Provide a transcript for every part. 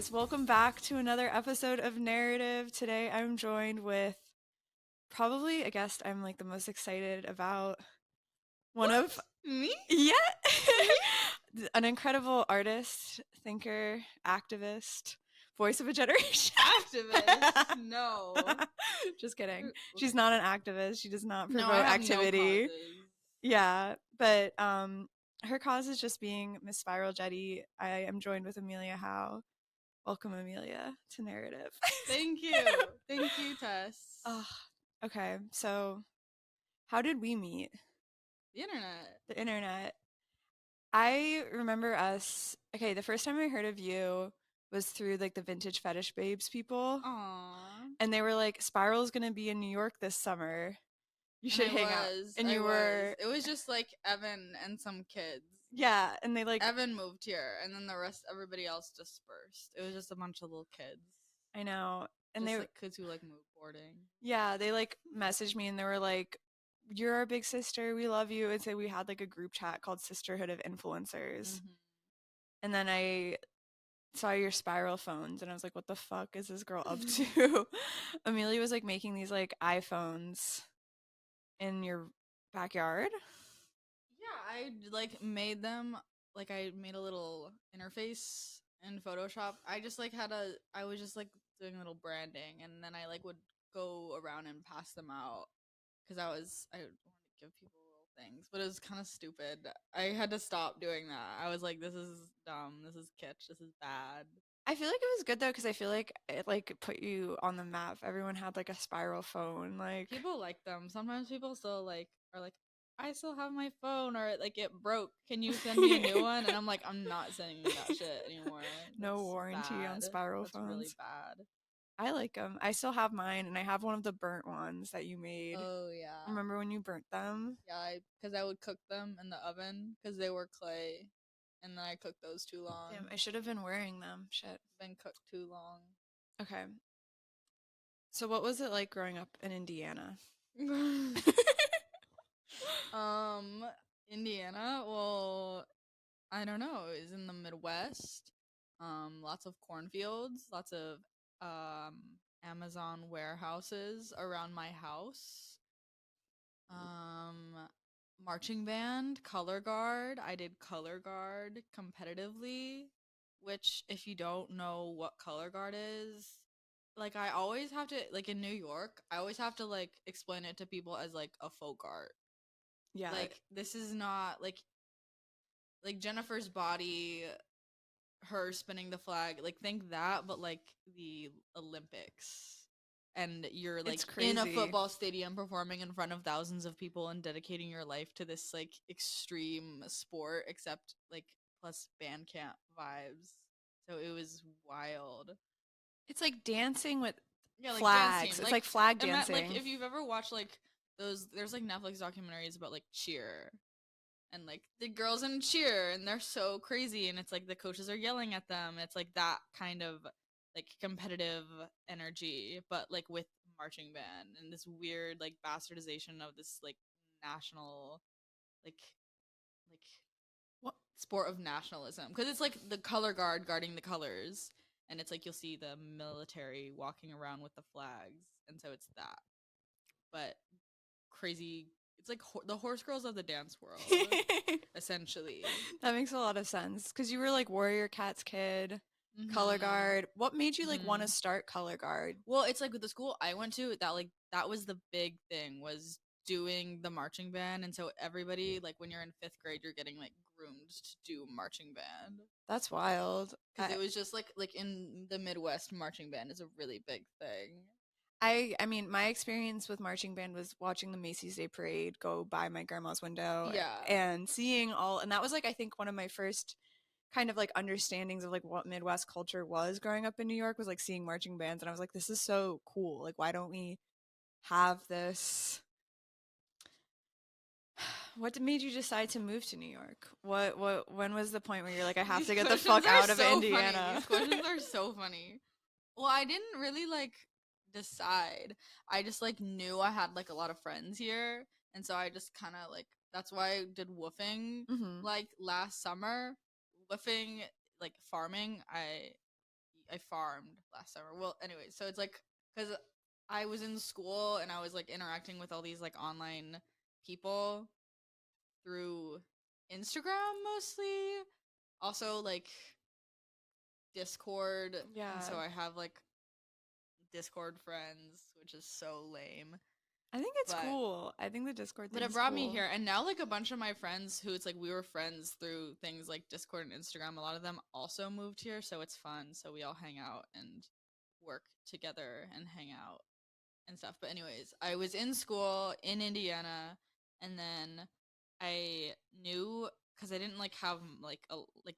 guys, welcome back to another episode of Narrative. Today I'm joined with probably a guest I'm like the most excited about. One What? of Me? Yeah. Me? An incredible artist, thinker, activist, voice of a generation. Activist? No. Just kidding. She's not an activist. She does not No, promote I have activity. no causes. Yeah, but her cause is just being Miss Spiraljette. I am joined with Emilia Howe. Welcome, Emilia, to Narrative. Thank you. Thank you, Tess. Okay, so how did we meet? The internet. The internet. I remember us. Okay, the first time I heard of you was through like the Vintage Fetish Babes people. Aww. And they were like, Spiral's gonna be in New York this summer. You should hang out. And I you was. were. It was just like Evan and some kids. Yeah, and they like. Evan moved here, and then everybody else dispersed. It was just a bunch of little kids. I know. And just they like kids who like moved boarding. Yeah, they like messaged me and they were like, "You're our big sister. We love you." And so we had like a group chat called Sisterhood of Influencers. Mm-hmm. And then I saw your spiral phones and I was like, "What the fuck is this girl up to?" Amelia was like making these like iPhones in your backyard. Yeah, I like made them. Like I made a little interface in Photoshop. I was just like doing a little branding, and then I like would go around and pass them out because I wanted to give people little things, but it was kind of stupid. I had to stop doing that. I was like, this is dumb. This is kitsch. This is bad. I feel like it was good though because I feel like it like put you on the map. Everyone had like a spiral phone. Like People like them. Sometimes people still like are like, I still have my phone, or like it broke. Can you send me a new one? And I'm like, I'm not sending you that shit anymore. No warranty on spiral That's phones. really bad. I like them. I still have mine, and I have one of the burnt ones that you made. Oh yeah. Remember when you burnt them? Yeah, because I would cook them in the oven because they were clay, and then I cooked those too long. Damn, I should have been wearing them. Shit. Been cooked too long. Okay. So what was it like growing up in Indiana? Indiana. Well, I don't know. It's in the Midwest. Lots of cornfields. Lots of Amazon warehouses around my house. Marching band, color guard. I did color guard competitively, which if you don't know what color guard is, like I always have to like in New York, I always have to like explain it to people as like a folk art. Yeah. Like this is not like Jennifer's body, her spinning the flag, like think that, but like the Olympics. And you're like in a football stadium performing in front of thousands of people and dedicating your life to this like extreme sport, except like plus band camp vibes. So it was wild. It's like dancing with like flags. It's like flag dancing. Like if you've ever watched like those, there's like Netflix documentaries about like cheer. And like the girls in cheer and they're so crazy and it's like the coaches are yelling at them. It's like that kind of like competitive energy, but like with marching band and this weird like bastardization of this like national like what sport of nationalism, because it's like the color guard guarding the colors, and it's like you'll see the military walking around with the flags, and so it's that, but crazy. It's like the horse girls of the dance world, essentially. That makes a lot of sense because you were like Warrior Cats kid. Mm-hmm. Color guard. What made you like want to start color guard? Well, it's like with the school I went to, that was the big thing, was doing the marching band, and so everybody, like when you're in 5th grade, you're getting like groomed to do marching band. That's wild. Because it was just like in the Midwest, marching band is a really big thing. I mean, my experience with marching band was watching the Macy's Day Parade go by my grandma's window. Yeah. And seeing and that was like, I think one of my first kind of like understandings of like what Midwest culture was growing up in New York, was like seeing marching bands. And I was like, this is so cool. Like, why don't we have this? What made you decide to move to New York? When was the point where you're like, I have to get the fuck out of Indiana? These questions are so funny. Well, I didn't really like decide. I just like knew I had like a lot of friends here, and so I just kind of like, that's why I did woofing like last summer. Woofing, like farming, I farmed last summer. Well, anyway, so it's like because I was in school and I was like interacting with all these like online people through Instagram mostly. Also like Discord. Yeah. And so I have like Discord friends, which is so lame. I think it's cool. I think the Discord thing But it brought me here. And now like a bunch of my friends who it's like we were friends through things like Discord and Instagram, a lot of them also moved here, so it's fun. So we all hang out and work together and hang out and stuff. But anyways, I was in school in Indiana, and then I knew because I didn't like have like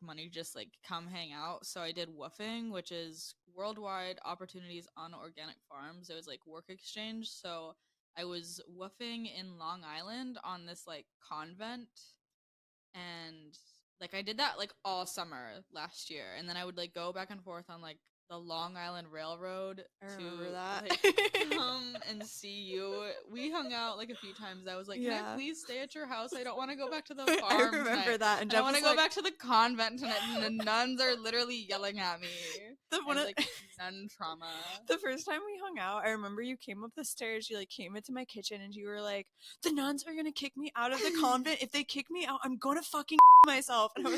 money to just like come hang out, so I did woofing, which is worldwide opportunities on organic farms. It was like work exchange, so I was woofing in Long Island on this like convent, and like I did that like all summer last year, and then I would like go back and forth on like the Long Island Railroad I to remember that. like come and see you. We hung out like a few times. I was like, "Can I please stay at your house? I don't want to go back to the farm." I remember tonight. that. And I Jeff want to was go like, back to the convent tonight, and the nuns are literally yelling at me. Like nun trauma. The first time we hung out, I remember you came up the stairs. You like came into my kitchen, and you were like, "The nuns are gonna kick me out of the convent. If they kick me out, I'm gonna fucking myself." And I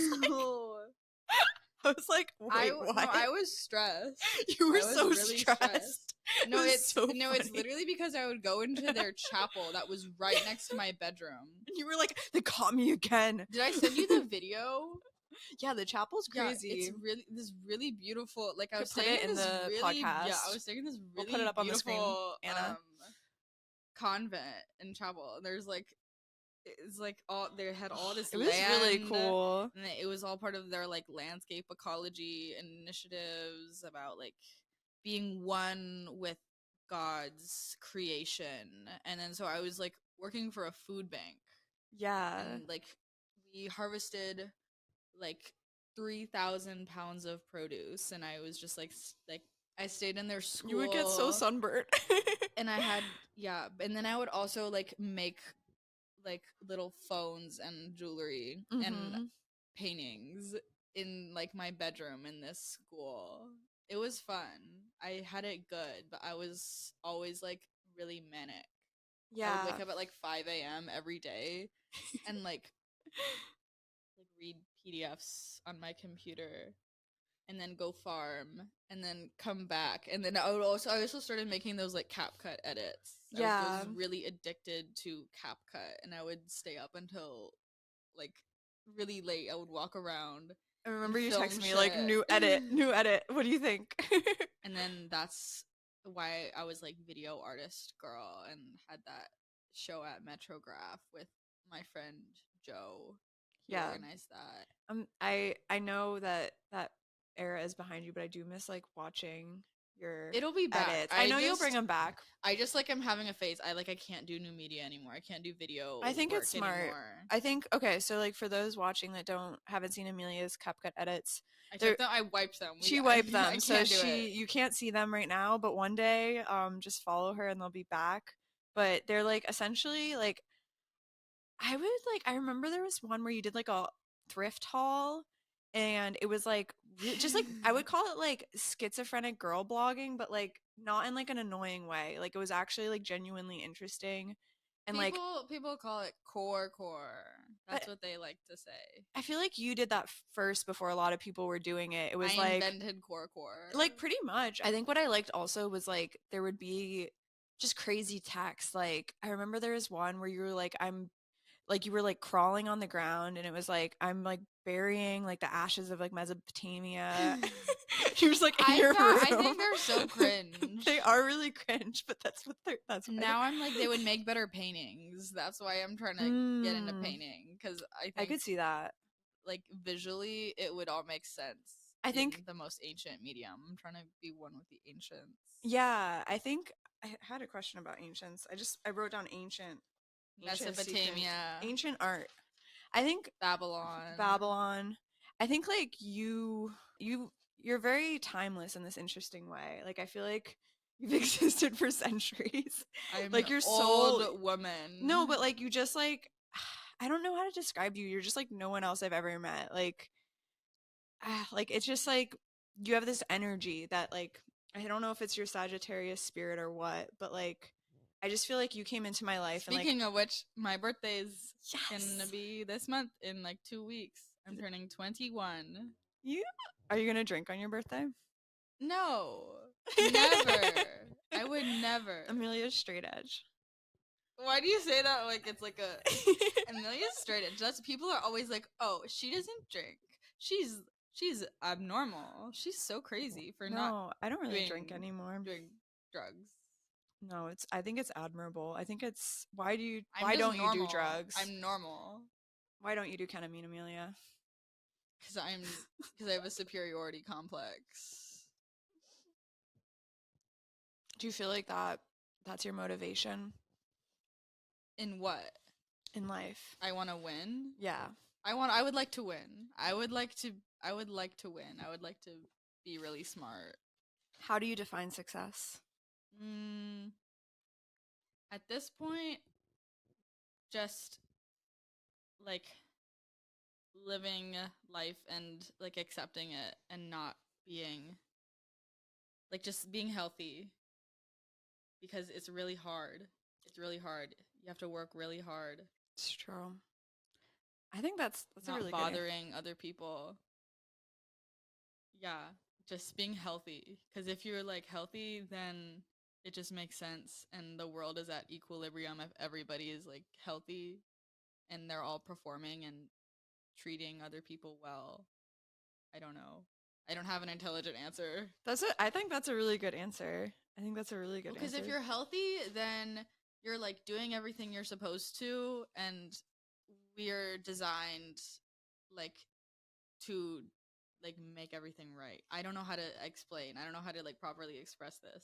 was like, wait, what? No, I was stressed. You were so really stressed. No, it's literally because I would go into their chapel that was right next to my bedroom. And you were like, they caught me again. Did I send you the video? Yeah, the chapel's crazy. Yeah, it's this really beautiful. Like I was put staying it in this the really, podcast. Yeah, I was staying in this really put it up beautiful on the screen, Anna. Convent and chapel. There's like. It's like all they had all this. It was land, really cool, and it was all part of their like landscape ecology initiatives about like being one with God's creation. And then so I was like working for a food bank. Yeah, and like we harvested like 3,000 pounds of produce, and I was just like I stayed in their school. You would get so sunburnt. And I had and then I would also like make like little phones and jewelry and paintings in like my bedroom in this school. It was fun. I had it good, but I was always like really manic. Yeah, I would wake up at like 5 a.m. every day and like read PDFs on my computer and then go farm and then come back, and then I also started making those like CapCut edits. I was really addicted to CapCut, and I would stay up until like really late. I would walk around. I remember you texted me like new edit. What do you think? And then that's why I was like video artist girl and had that show at Metrograph with my friend Joe. He organized that. I know that era is behind you, but I do miss like watching your It'll be back. edits. I know you'll bring them back. I just like I'm having a phase. I can't do new media anymore. I can't do video. I think it's smart. Anymore. I think so like for those watching that haven't seen Emilia's CapCut edits, I wiped them. She wiped them, so you can't see them right now, but one day just follow her and they'll be back. But they're like essentially like I remember there was one where you did like a thrift haul, and it was like just like I would call it like schizophrenic girl blogging, but like not in like an annoying way. Like it was actually like genuinely interesting, and people call it core. That's what they like to say. I feel like you did that first before a lot of people were doing it. It was I invented core. Like pretty much. I think what I liked also was like there would be just crazy text. Like I remember there was one where you were like you were like crawling on the ground, and it was like I'm like burying like the ashes of like Mesopotamia. You're just like in your room. I think they're so cringe. They are really cringe, but that's what now I'm like they would make better paintings. That's why I'm trying to get into painting, because I could see that like visually it would all make sense. I think the most ancient medium. I'm trying to be one with the ancients. Yeah, I think I had a question about ancients. I wrote down ancient Mesopotamia, ancient art. I think Babylon. I think like you're very timeless in this interesting way. Like I feel like you've existed for centuries. I'm like you're old woman. No, but like you just like I don't know how to describe you. You're just like no one else I've ever met. Like it's just like you have this energy that like I don't know if it's your Sagittarius spirit or what, but like I just feel like you came into my life and like Speaking of which, my birthday's gonna yes. be this month in like 2 weeks. I'm turning 21. You are you gonna drink on your birthday? No, never. I would never. Amelia's straight edge. Why do you say that like it's like a Amelia's straight edge? That's people are always like, oh, she doesn't drink. She's abnormal. She's so crazy for not No, I don't really drink doing anymore. doing drugs. No, it's I think it's admirable. I think it's I'm why just don't you do normal. drugs? I'm normal Why don't you do ketamine, Amelia? because I have a superiority complex. Do you feel like that's your motivation In what? in life? I want to win. Yeah. I would like to win. I would like to win. I would like to be really smart. How do you define success? Mm, at this point, just like living life and like accepting it and not being like just being healthy because it's really hard. It's really hard. You have to work really hard. It's true. I think that's a Not really bothering other people. Yeah, just being healthy. Because if you're like healthy, then it just makes sense, and the world is at equilibrium if everybody is like healthy, and they're all performing and treating other people well. I don't know. I don't have an intelligent answer. I think that's a really good answer. I think that's a really good Because answer. if you're healthy, then you're like doing everything you're supposed to, and we're designed like to like make everything right. I don't know how to explain. I don't know how to like properly express this.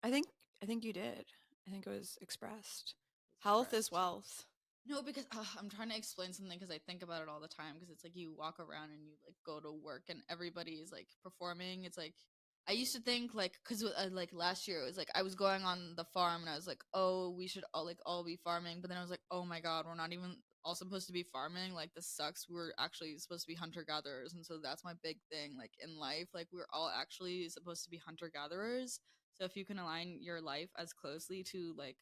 I think you did. I think it was expressed. Health is wealth. No, because I'm trying to explain something because I think about it all the time because it's like you walk around and you like go to work and everybody is like performing. It's like I used to think like because like last year it was like I was going on the farm and I was like, oh, we should all be farming, but then I was like, oh my god, we're not even all supposed to be farming. Like this sucks. We're actually supposed to be hunter gatherers, and so that's my big thing. Like in life, like we're all actually supposed to be hunter gatherers. So if you can align your life as closely to like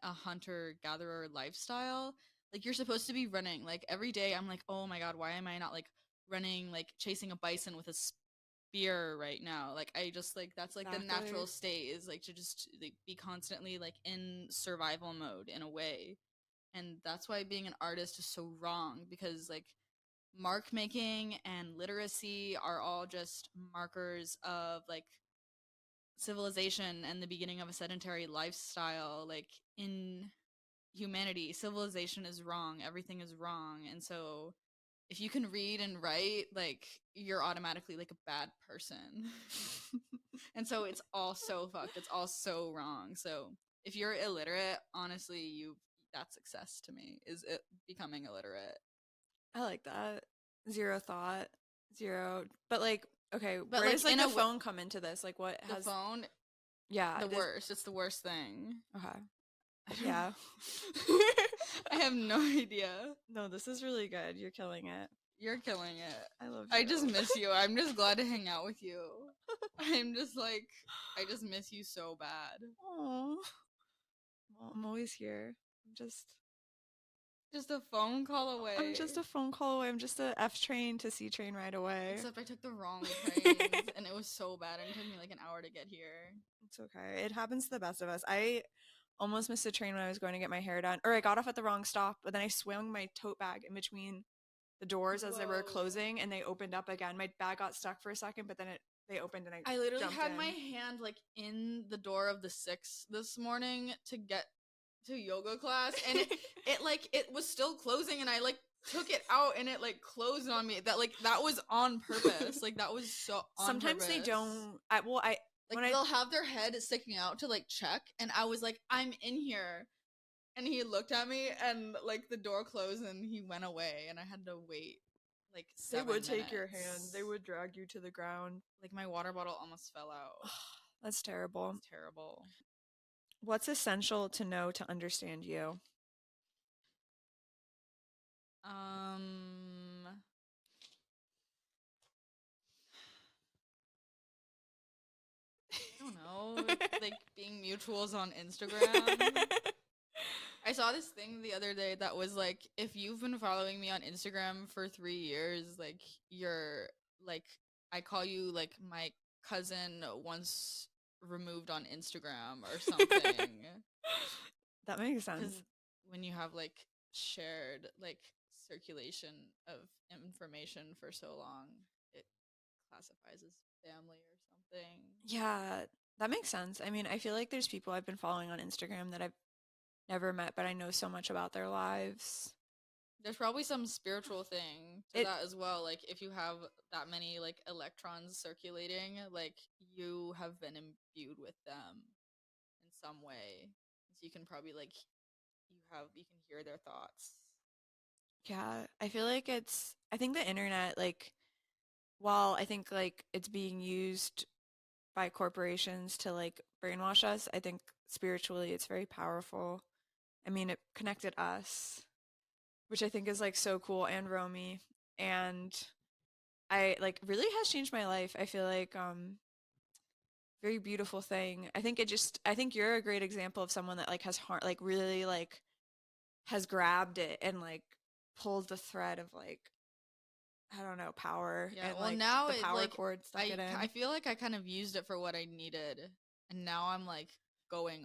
a hunter gatherer lifestyle, like you're supposed to be running like every day. I'm like, oh my god, why am I not like running, like chasing a bison with a spear right now? Like I just like that's like the natural state is like to just like be constantly like in survival mode in a way. And that's why being an artist is so wrong, because like mark making and literacy are all just markers of like civilization and the beginning of a sedentary lifestyle. Like in humanity, civilization is wrong, everything is wrong, and so if you can read and write, like you're automatically like a bad person. And so it's all so fucked, it's all so wrong. So if you're illiterate, honestly, that's success to me, is it becoming illiterate. I like that. Zero thought, zero. But like, okay, But where like does like in the phone come into this? Like, what the has phone, yeah, the worst, it's the worst thing. Okay. Yeah. I have no idea. No, this is really good. You're killing it. You're killing it. I love I you. just miss you. I'm just glad to hang out with you. I'm just like, I just miss you so bad. Oh, well, I'm always here. I'm just a phone call away. I'm just a phone call away. I'm just a F train to C train right away. Except I took the wrong train and it was so bad. And it took me like an hour to get here. It's okay. It happens to the best of us. I almost missed a train when I was going to get my hair done, or I got off at the wrong stop, but then I swung my tote bag in between the doors as they were closing, and they opened up again. My bag got stuck for a second, but then they opened, and I literally jumped had in. my hand like in the door of the 6 this morning to get to yoga class, and it was still closing, and I like took it out and it like closed on me. That was on purpose. Like that was so on Sometimes purpose. They don't. Like they'll have their head sticking out to like check, and I was like, I'm in here. And he looked at me and like the door closed and he went away, and I had to wait like 7 minutes. They would take your hand. They would drag you to the ground. Like my water bottle almost fell out. That's terrible. It's terrible. What's essential to know to understand you? like being mutuals on Instagram. I saw this thing the other day that was like, if you've been following me on Instagram for 3 years, like you're like, I call you like my cousin once removed on Instagram or something. That makes sense. Because when you have like shared like circulation of information for so long, it classifies as family or something. Yeah, that makes sense. I mean, I feel like there's people I've been following on Instagram that I've never met, but I know so much about their lives. There's probably some spiritual thing to that as well. Like if you have that many like electrons circulating, like you have been imbued with them in some way. So you can probably like you can hear their thoughts. Yeah, I feel like I think the internet, like, while I think like it's being used by corporations to like brainwash us, I think spiritually it's very powerful. I mean, it connected us, which I think is like so cool, and Romy, and I like really has changed my life. I feel like very beautiful thing. I think you're a great example of someone that like like really like has grabbed it and like pulled the thread of like, I don't know, power, Yeah, and well like now the it power like cord stuck it in. I feel like I kind of used it for what I needed, and now I'm like going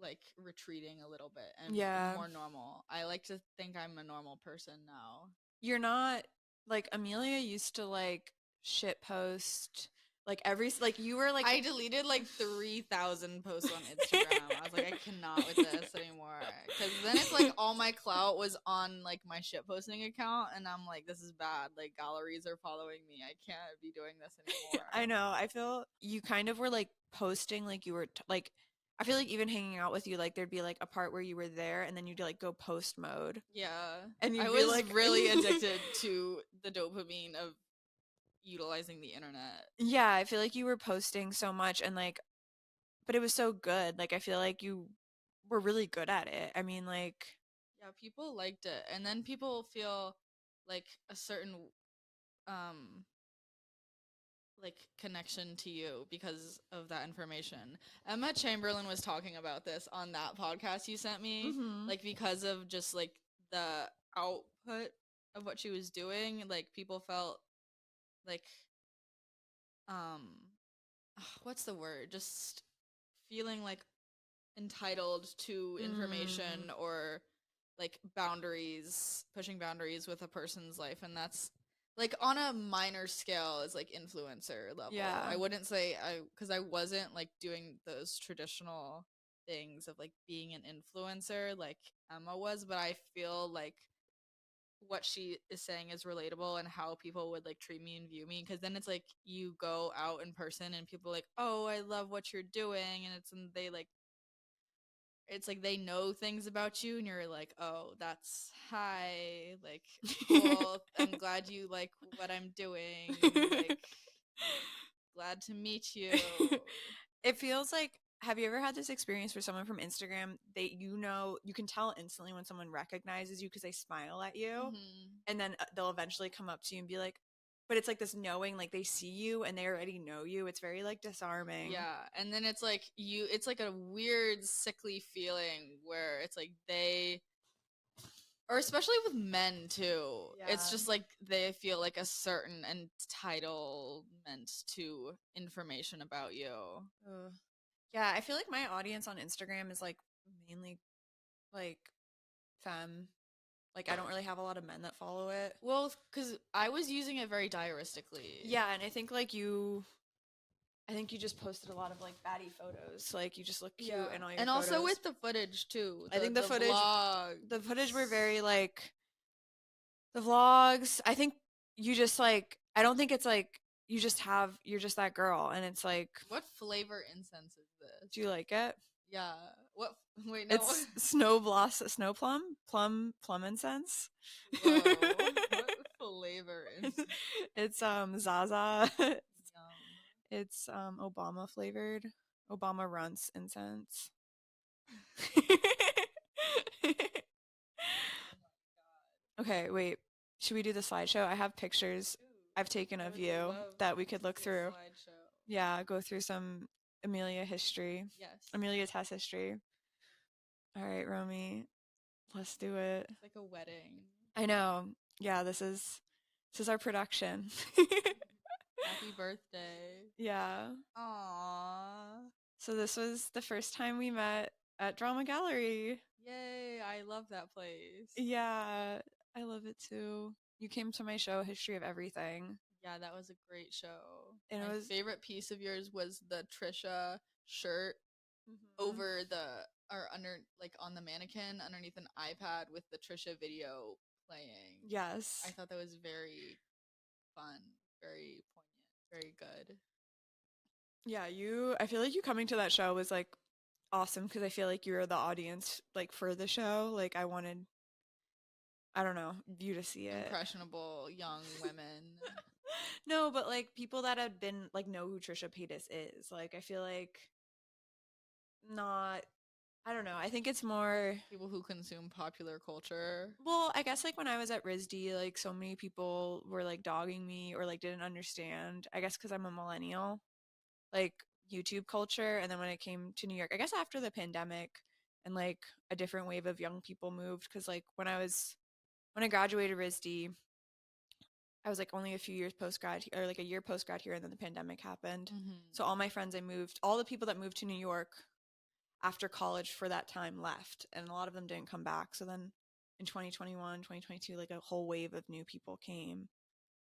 like retreating a little bit and Yeah. more normal. I like to think I'm a normal person now. You're not like Amelia used to like shit post like like you were like I deleted like 3,000 posts on Instagram. I was like, I cannot with this anymore. Because then it's like all my clout was on like my shit posting account, and I'm like, this is bad. Like galleries are following me. I can't be doing this anymore. I know. I feel you kind of were like posting like you were like I feel like even hanging out with you, like there'd be like a part where you were there and then you'd like go post mode. Yeah. And I you'd be was like really addicted to the dopamine of utilizing the internet. Yeah, I feel like you were posting so much and like but it was so good. Like I feel like you were really good at it. I mean like Yeah, people liked it. And then people feel like a certain like connection to you because of that information. Emma Chamberlain was talking about this on that podcast you sent me, like because of just like the output of what she was doing, like people felt like what's the word? Just feeling like entitled to information or like boundaries, pushing boundaries with a person's life, and that's like on a minor scale is like influencer level. Yeah. I wouldn't say because I wasn't like doing those traditional things of like being an influencer like Emma was, but I feel like what she is saying is relatable and how people would like treat me and view me, because then it's like you go out in person and people are like, oh, I love what you're doing, and they like it's like they know things about you and you're like, oh, that's hi, like cool, I'm glad you like what I'm doing, like glad to meet you. It feels like, have you ever had this experience where someone from Instagram, you can tell instantly when someone recognizes you because they smile at you, and then they'll eventually come up to you and be like, but it's like this knowing, like they see you and they already know you. It's very like disarming. Yeah, and then it's like it's like a weird sickly feeling where it's like or especially with men too. Yeah. It's just like they feel like a certain entitlement to information about you. Ugh. Yeah, I feel like my audience on Instagram is like mainly like femme. Like I don't really have a lot of men that follow it. Well, because I was using it very diaristically. Yeah, and I think you just posted a lot of like baddie photos. Like you just look cute in all your and photos. Also with the footage too. I think the footage were very like the vlogs. I think you just like I don't think it's like you're just that girl, and it's like, what flavor incense is this? Do you like it? Yeah. What? Wait, no. It's snow plum incense. Whoa, what flavor incense? It's Zaza. It's Obama flavored. Obama runts incense. Okay, wait. Should we do the slideshow? I have pictures I've taken of you that we could look through. Slideshow. Yeah, go through some Emilia history. Yes. Emilia Tess history. All right, Romy, let's do it. It's like a wedding. I know. Yeah, this is our production. Happy birthday. Yeah. Aww. So this was the first time we met at Drama Gallery. Yay, I love that place. Yeah, I love it too. You came to my show, History of Everything. Yeah, that was a great show. And My favorite piece of yours was the Trisha shirt over or under, like on the mannequin underneath an iPad with the Trisha video playing. Yes. I thought that was very fun, very poignant, very good. Yeah, I feel like you coming to that show was like awesome because I feel like you were the audience like for the show. Like I wanted, I don't know, you to see it. Impressionable young women. No, but like people that had been like know who Trisha Paytas is. Like I feel like not, I don't know. I think it's more people who consume popular culture. Well, I guess like when I was at RISD, like so many people were like dogging me or like didn't understand. I guess because I'm a millennial, like YouTube culture. And then when it came to New York, I guess after the pandemic and like a different wave of young people moved. Because like when I graduated RISD, I was like only a few years post grad or like a year post grad here, and then the pandemic happened. So all my friends all the people that moved to New York after college for that time left, and a lot of them didn't come back. So then in 2021, 2022, like a whole wave of new people came.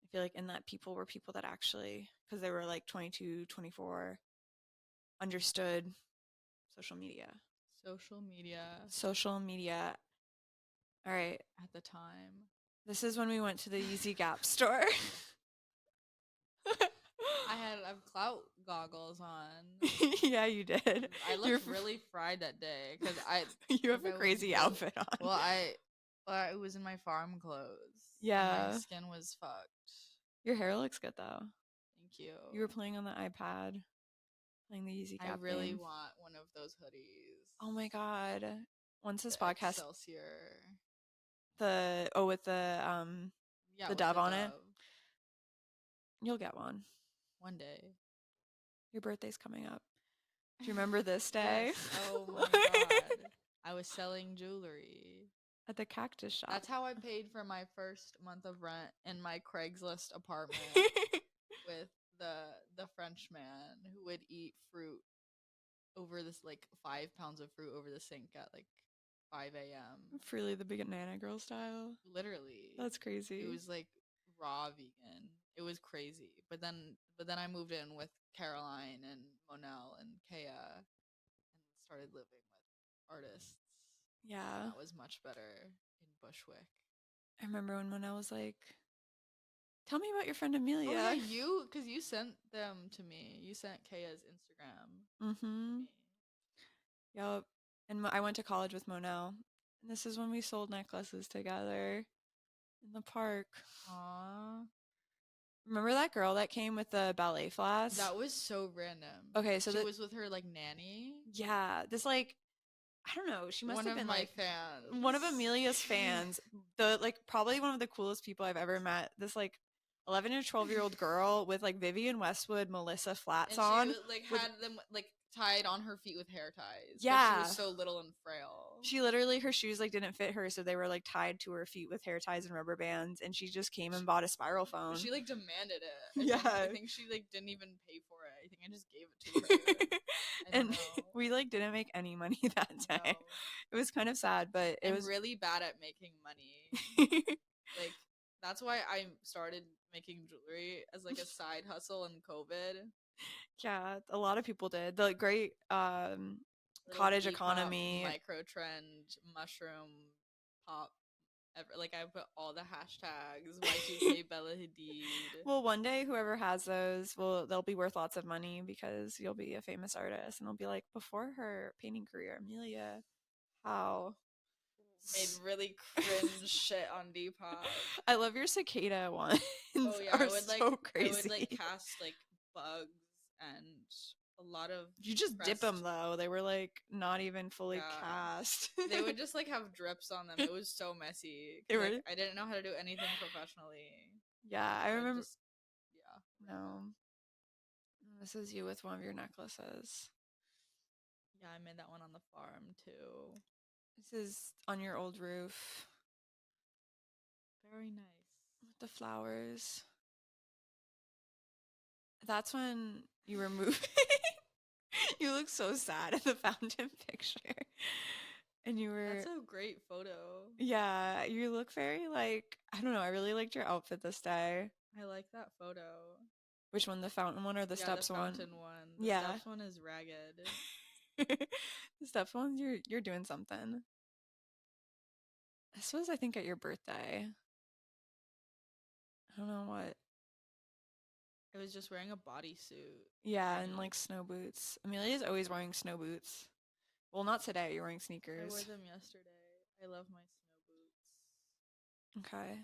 I feel like in that people were people that actually, because they were like 22, 24, understood social media. Social media. All right. At the time. This is when we went to the Yeezy Gap store. I had clout goggles on. Yeah, you did. I looked really fried that day because you have a crazy outfit on. Well, it was in my farm clothes. Yeah, my skin was fucked. Your hair looks good though. Thank you. You were playing on the iPad, playing the Yeezy Gap. I really want one of those hoodies. Oh my god! Once this the podcast, Excelsior. With the dove on it. You'll get one. One day. Your birthday's coming up. Do you remember this day? Yes. Oh my god. I was selling jewelry. At the cactus shop. That's how I paid for my first month of rent in my Craigslist apartment with the French man who would eat fruit over this, like 5 pounds of fruit over the sink at like 5 a.m. Freely the Banana Girl style. Literally. That's crazy. It was like raw vegan. It was crazy. But then I moved in with Caroline and Monel and Kea and started living with artists. Yeah. That was much better in Bushwick. I remember when Monel was like, tell me about your friend Emilia. Oh yeah, because you sent them to me. You sent Kea's Instagram. Mm-hmm. Yep. And I went to college with Monel. And this is when we sold necklaces together in the park. Aww. Remember that girl that came with the ballet flask? That was so random. Okay, so she was with her like nanny. Yeah, this like I don't know. She must have been like fans. One of Emilia's fans. The like probably one of the coolest people I've ever met. This like 11 or 12-year-old girl with like Vivienne Westwood, Melissa flats and on. She like had them like tied on her feet with hair ties. Yeah, she was so little and frail. She literally, her shoes like didn't fit her, so they were like tied to her feet with hair ties and rubber bands. And she just came and bought a spiral phone. She like demanded it. I think she like didn't even pay for it. I think I just gave it to her. And we like didn't make any money that day. No. It was kind of sad, but I'm really bad at making money. Like that's why I started making jewelry as like a side hustle in COVID. Yeah, a lot of people did. The great cottage economy, micro trend, mushroom pop. Like I put all the hashtags. Y2K Bella Hadid. Well, one day whoever has those, they'll be worth lots of money because you'll be a famous artist, and they'll be like, before her painting career, Emilia, how made really cringe shit on Depop. I love your cicada ones. Oh yeah, I would so crazy. I would like cast like bugs and a lot of. You just dip them though. They were like not even fully cast. They would just like have drips on them. It was so messy. I didn't know how to do anything professionally. Yeah, I remember. No. This is you with one of your necklaces. Yeah, I made that one on the farm too. This is on your old roof Very nice. with the flowers. That's when you were moving. You look so sad in the fountain picture. And you were, That's a great photo. yeah, you look very like, I don't know, I really liked your outfit this day. I like that photo. Which one, the fountain one or the Yeah, steps the one? fountain one. The Yeah. steps one is ragged. The steps one, you're doing something. This was, I think, at your birthday. I don't know what. I was just wearing a bodysuit. Yeah, and like snow boots. Amelia's always wearing snow boots. Well, not today. You're wearing I sneakers. wore them yesterday. I love my snow boots. Okay.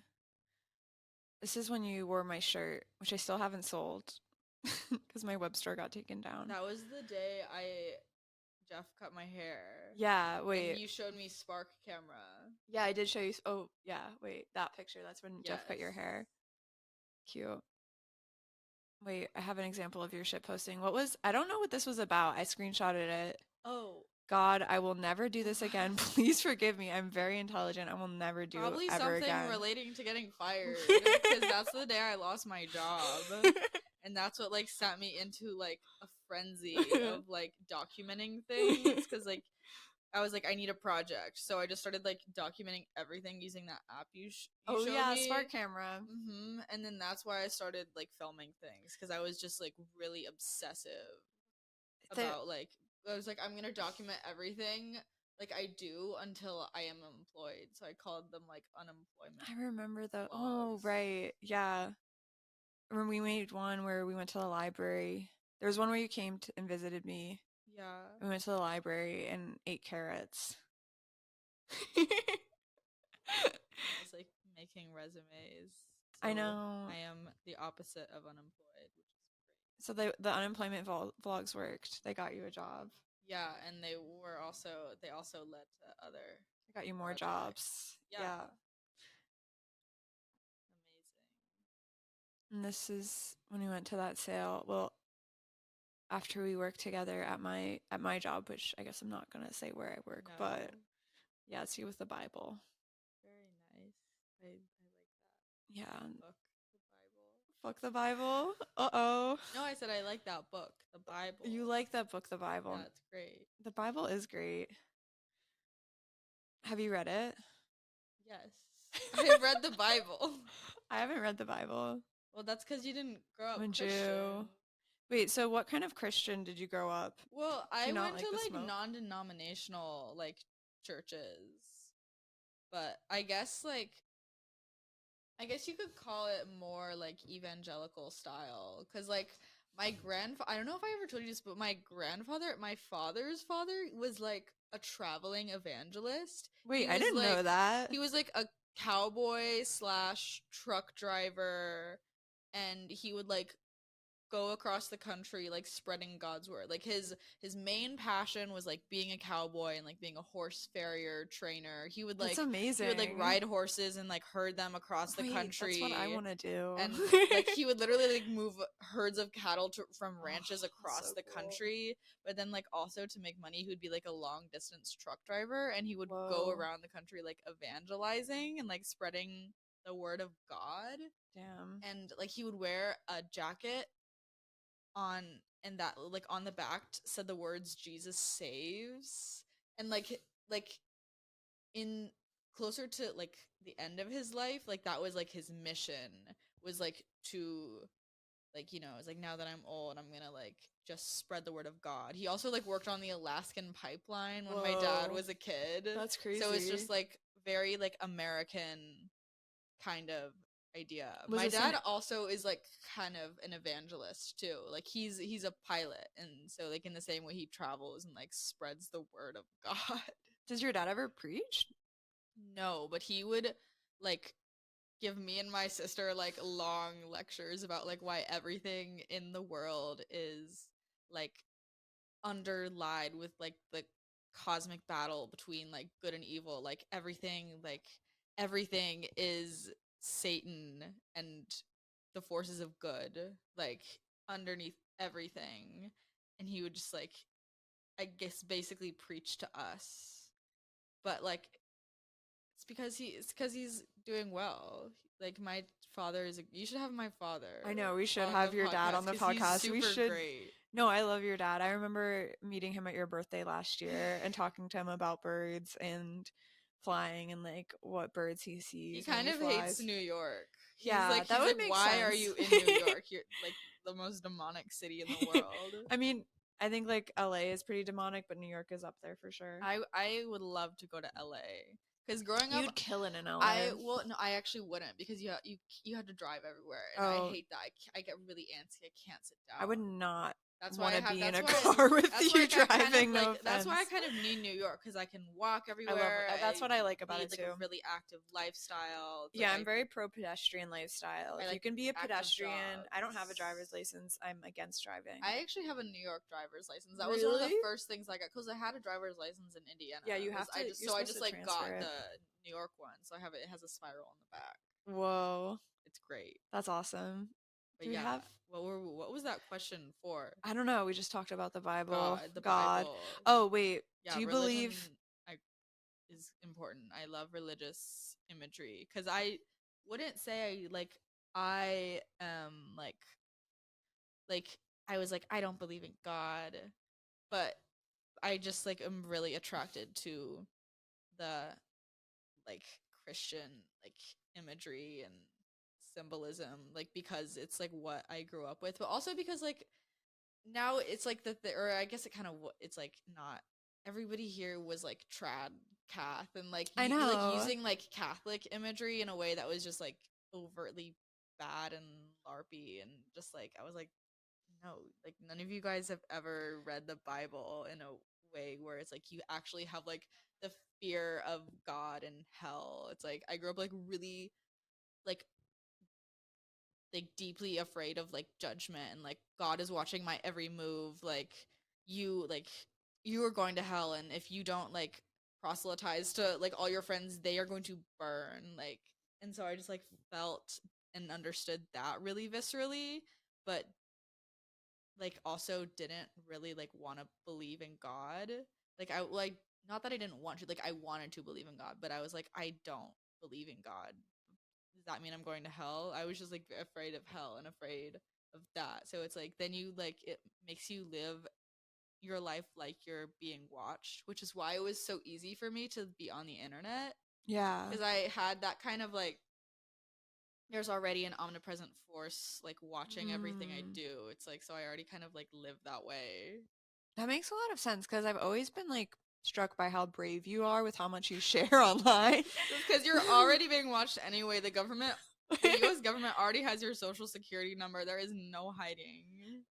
This is when you wore my shirt, which I still haven't sold because my web store got taken down. That was the day Jeff cut my hair. Yeah, wait. And you showed me Spark camera. Yeah, I did show you. Oh, yeah, wait. That picture. That's when Jeff cut your Yes. hair. Cute. Wait, I have an example of your shit posting. What was, I don't know what this was about. I screenshotted it. Oh. God, I will never do this again. Please forgive me. I'm very intelligent. I will never do Probably it ever something again. relating to getting fired. Because that's the day I lost my job. And that's what like sent me into like a frenzy of like documenting things. Because like I was like, I need a project. So I just started like documenting everything using that app you showed me. Spark camera. And then that's why I started like filming things. Because I was just like really obsessive about like, I was like, I'm gonna document everything like I do until I am employed. So I called them like unemployment. I remember the vlogs. Oh, right. Yeah. When we made one where we went to the library. There was one where you came and visited me. Yeah. We went to the library and ate carrots. I was like making resumes. So I know. I am the opposite of unemployed, which is great. So the unemployment vlogs worked. They got you a job. Yeah, and they also led to other. They got you more projects. jobs. Yeah. Amazing. And this is when we went to that sale. Well, after we worked together at my job, which I guess I'm not gonna say where I work, but yeah, it's you with the Bible. Very nice. I like that. Yeah. Book, the Bible. Fuck the Bible. Uh-oh. No, I said I like that book, the Bible. You like that book, the Bible. Yeah, it's great. The Bible is great. Have you read it? Yes. I've read the Bible. I haven't read the Bible. Well, that's because you didn't grow up I'm Christian. Jew. Wait, so what kind of Christian did you grow up? Well, I went to like smoke? non-denominational like churches. But I guess you could call it more like evangelical style cuz like my grandfather, I don't know if I ever told you this, but my father's father was like a traveling evangelist. Wait, I didn't know that. He was like a cowboy / truck driver, and he would like go across the country like spreading God's word. Like his main passion was like being a cowboy and like being a horse farrier trainer. He would like That's amazing. He would like ride horses and like herd them across the country. That's what I want to do. And like he would literally like move herds of cattle from ranches across the country. But then like also to make money, he would be like a long distance truck driver, and he would go around the country like evangelizing and like spreading the word of God. Damn. And like he would wear a jacket and that like on the back said the words Jesus saves, and like in closer to like the end of his life, like that was like his mission, was like to like, you know, it's like now that I'm old, I'm gonna like just spread the word of God. He also like worked on the Alaskan pipeline when my dad was a kid. That's crazy. So it's just like very like American kind of idea. Was my dad also is like kind of an evangelist too. Like he's a pilot, and so like in the same way he travels and like spreads the word of God. Does your dad ever preach? No, but he would like give me and my sister like long lectures about like why everything in the world is like underlied with like the cosmic battle between like good and evil. Like everything is Satan and the forces of good, like underneath everything, and he would just like, I guess, basically preach to us. But like, it's because he's doing well. Like my father is. You should have my father I know we should on the have your dad on the because he's podcast. We super should. great. No, I love your dad. I remember meeting him at your birthday last year and talking to him about birds and flying and like what birds he He sees when kind he of hates flies. New York. Yeah, that He's would like, make why are sense. you in New York? You're like the most demonic city in the world. I mean, I think like LA is pretty demonic, but New York is up there for sure. I would love to go to LA because growing up, You'd kill it in LA. I actually wouldn't because you have to drive everywhere and I Oh, hate that. I get really antsy. I can't sit down. I would not That's why want I to have. be in That's a why. car with That's you why I kind of driving. like. No That's why I offense. kind of need New York because I can walk I love everywhere. that's what I like about lead it like too. a really active lifestyle. It's Yeah, like I'm very pro pedestrian lifestyle. I If you like can be a active pedestrian, I don't have a driver's jobs. license. I'm against driving. I actually have a New York driver's license. That was one of the Really? first things I got because I had a driver's license in Indiana. Yeah, you have to. You're I supposed just to like got transfer it. the New York one, so I have it. It has a spiral on the back. Whoa, It's great. that's awesome. But Do we yeah, have? what was that question for? I don't know. We just talked about the Bible. The God. Bible. Oh wait. Yeah, Do you religion believe? is important. I love religious imagery because I wouldn't say I am like I was like I don't believe in God, but I just like am really attracted to the like Christian like imagery and symbolism like because it's like what I grew up with, but also because like now it's like or I guess it kind of it's like not everybody here was like trad cath and like I like know. using like Catholic imagery in a way that was just like overtly bad and larpy and just like I was like no, like none of you guys have ever read the Bible in a way where it's like you actually have like the fear of God and hell. It's like I grew up like really like deeply afraid of like judgment and like God is watching my every move. Like you are going to hell, and if you don't like proselytize to like all your friends, they are going to burn. Like, and so I just like felt and understood that really viscerally, but like also didn't really like want to believe in God. Like I like not that I didn't want to, like I wanted to believe in God, but I was like I don't believe in God. Does that mean I'm going to hell? I was just like afraid of hell and afraid of that. So it's like then you like it makes you live your life like you're being watched, which is why it was so easy for me to be on the internet Yeah. because I had that kind of like there's already an omnipresent force like watching everything I do. It's like so I already kind of like live that way. That makes a lot of sense because I've always been like struck by how brave you are with how much you share online. Because you're already being watched anyway. The U.S. government already has your social security number. There is no hiding.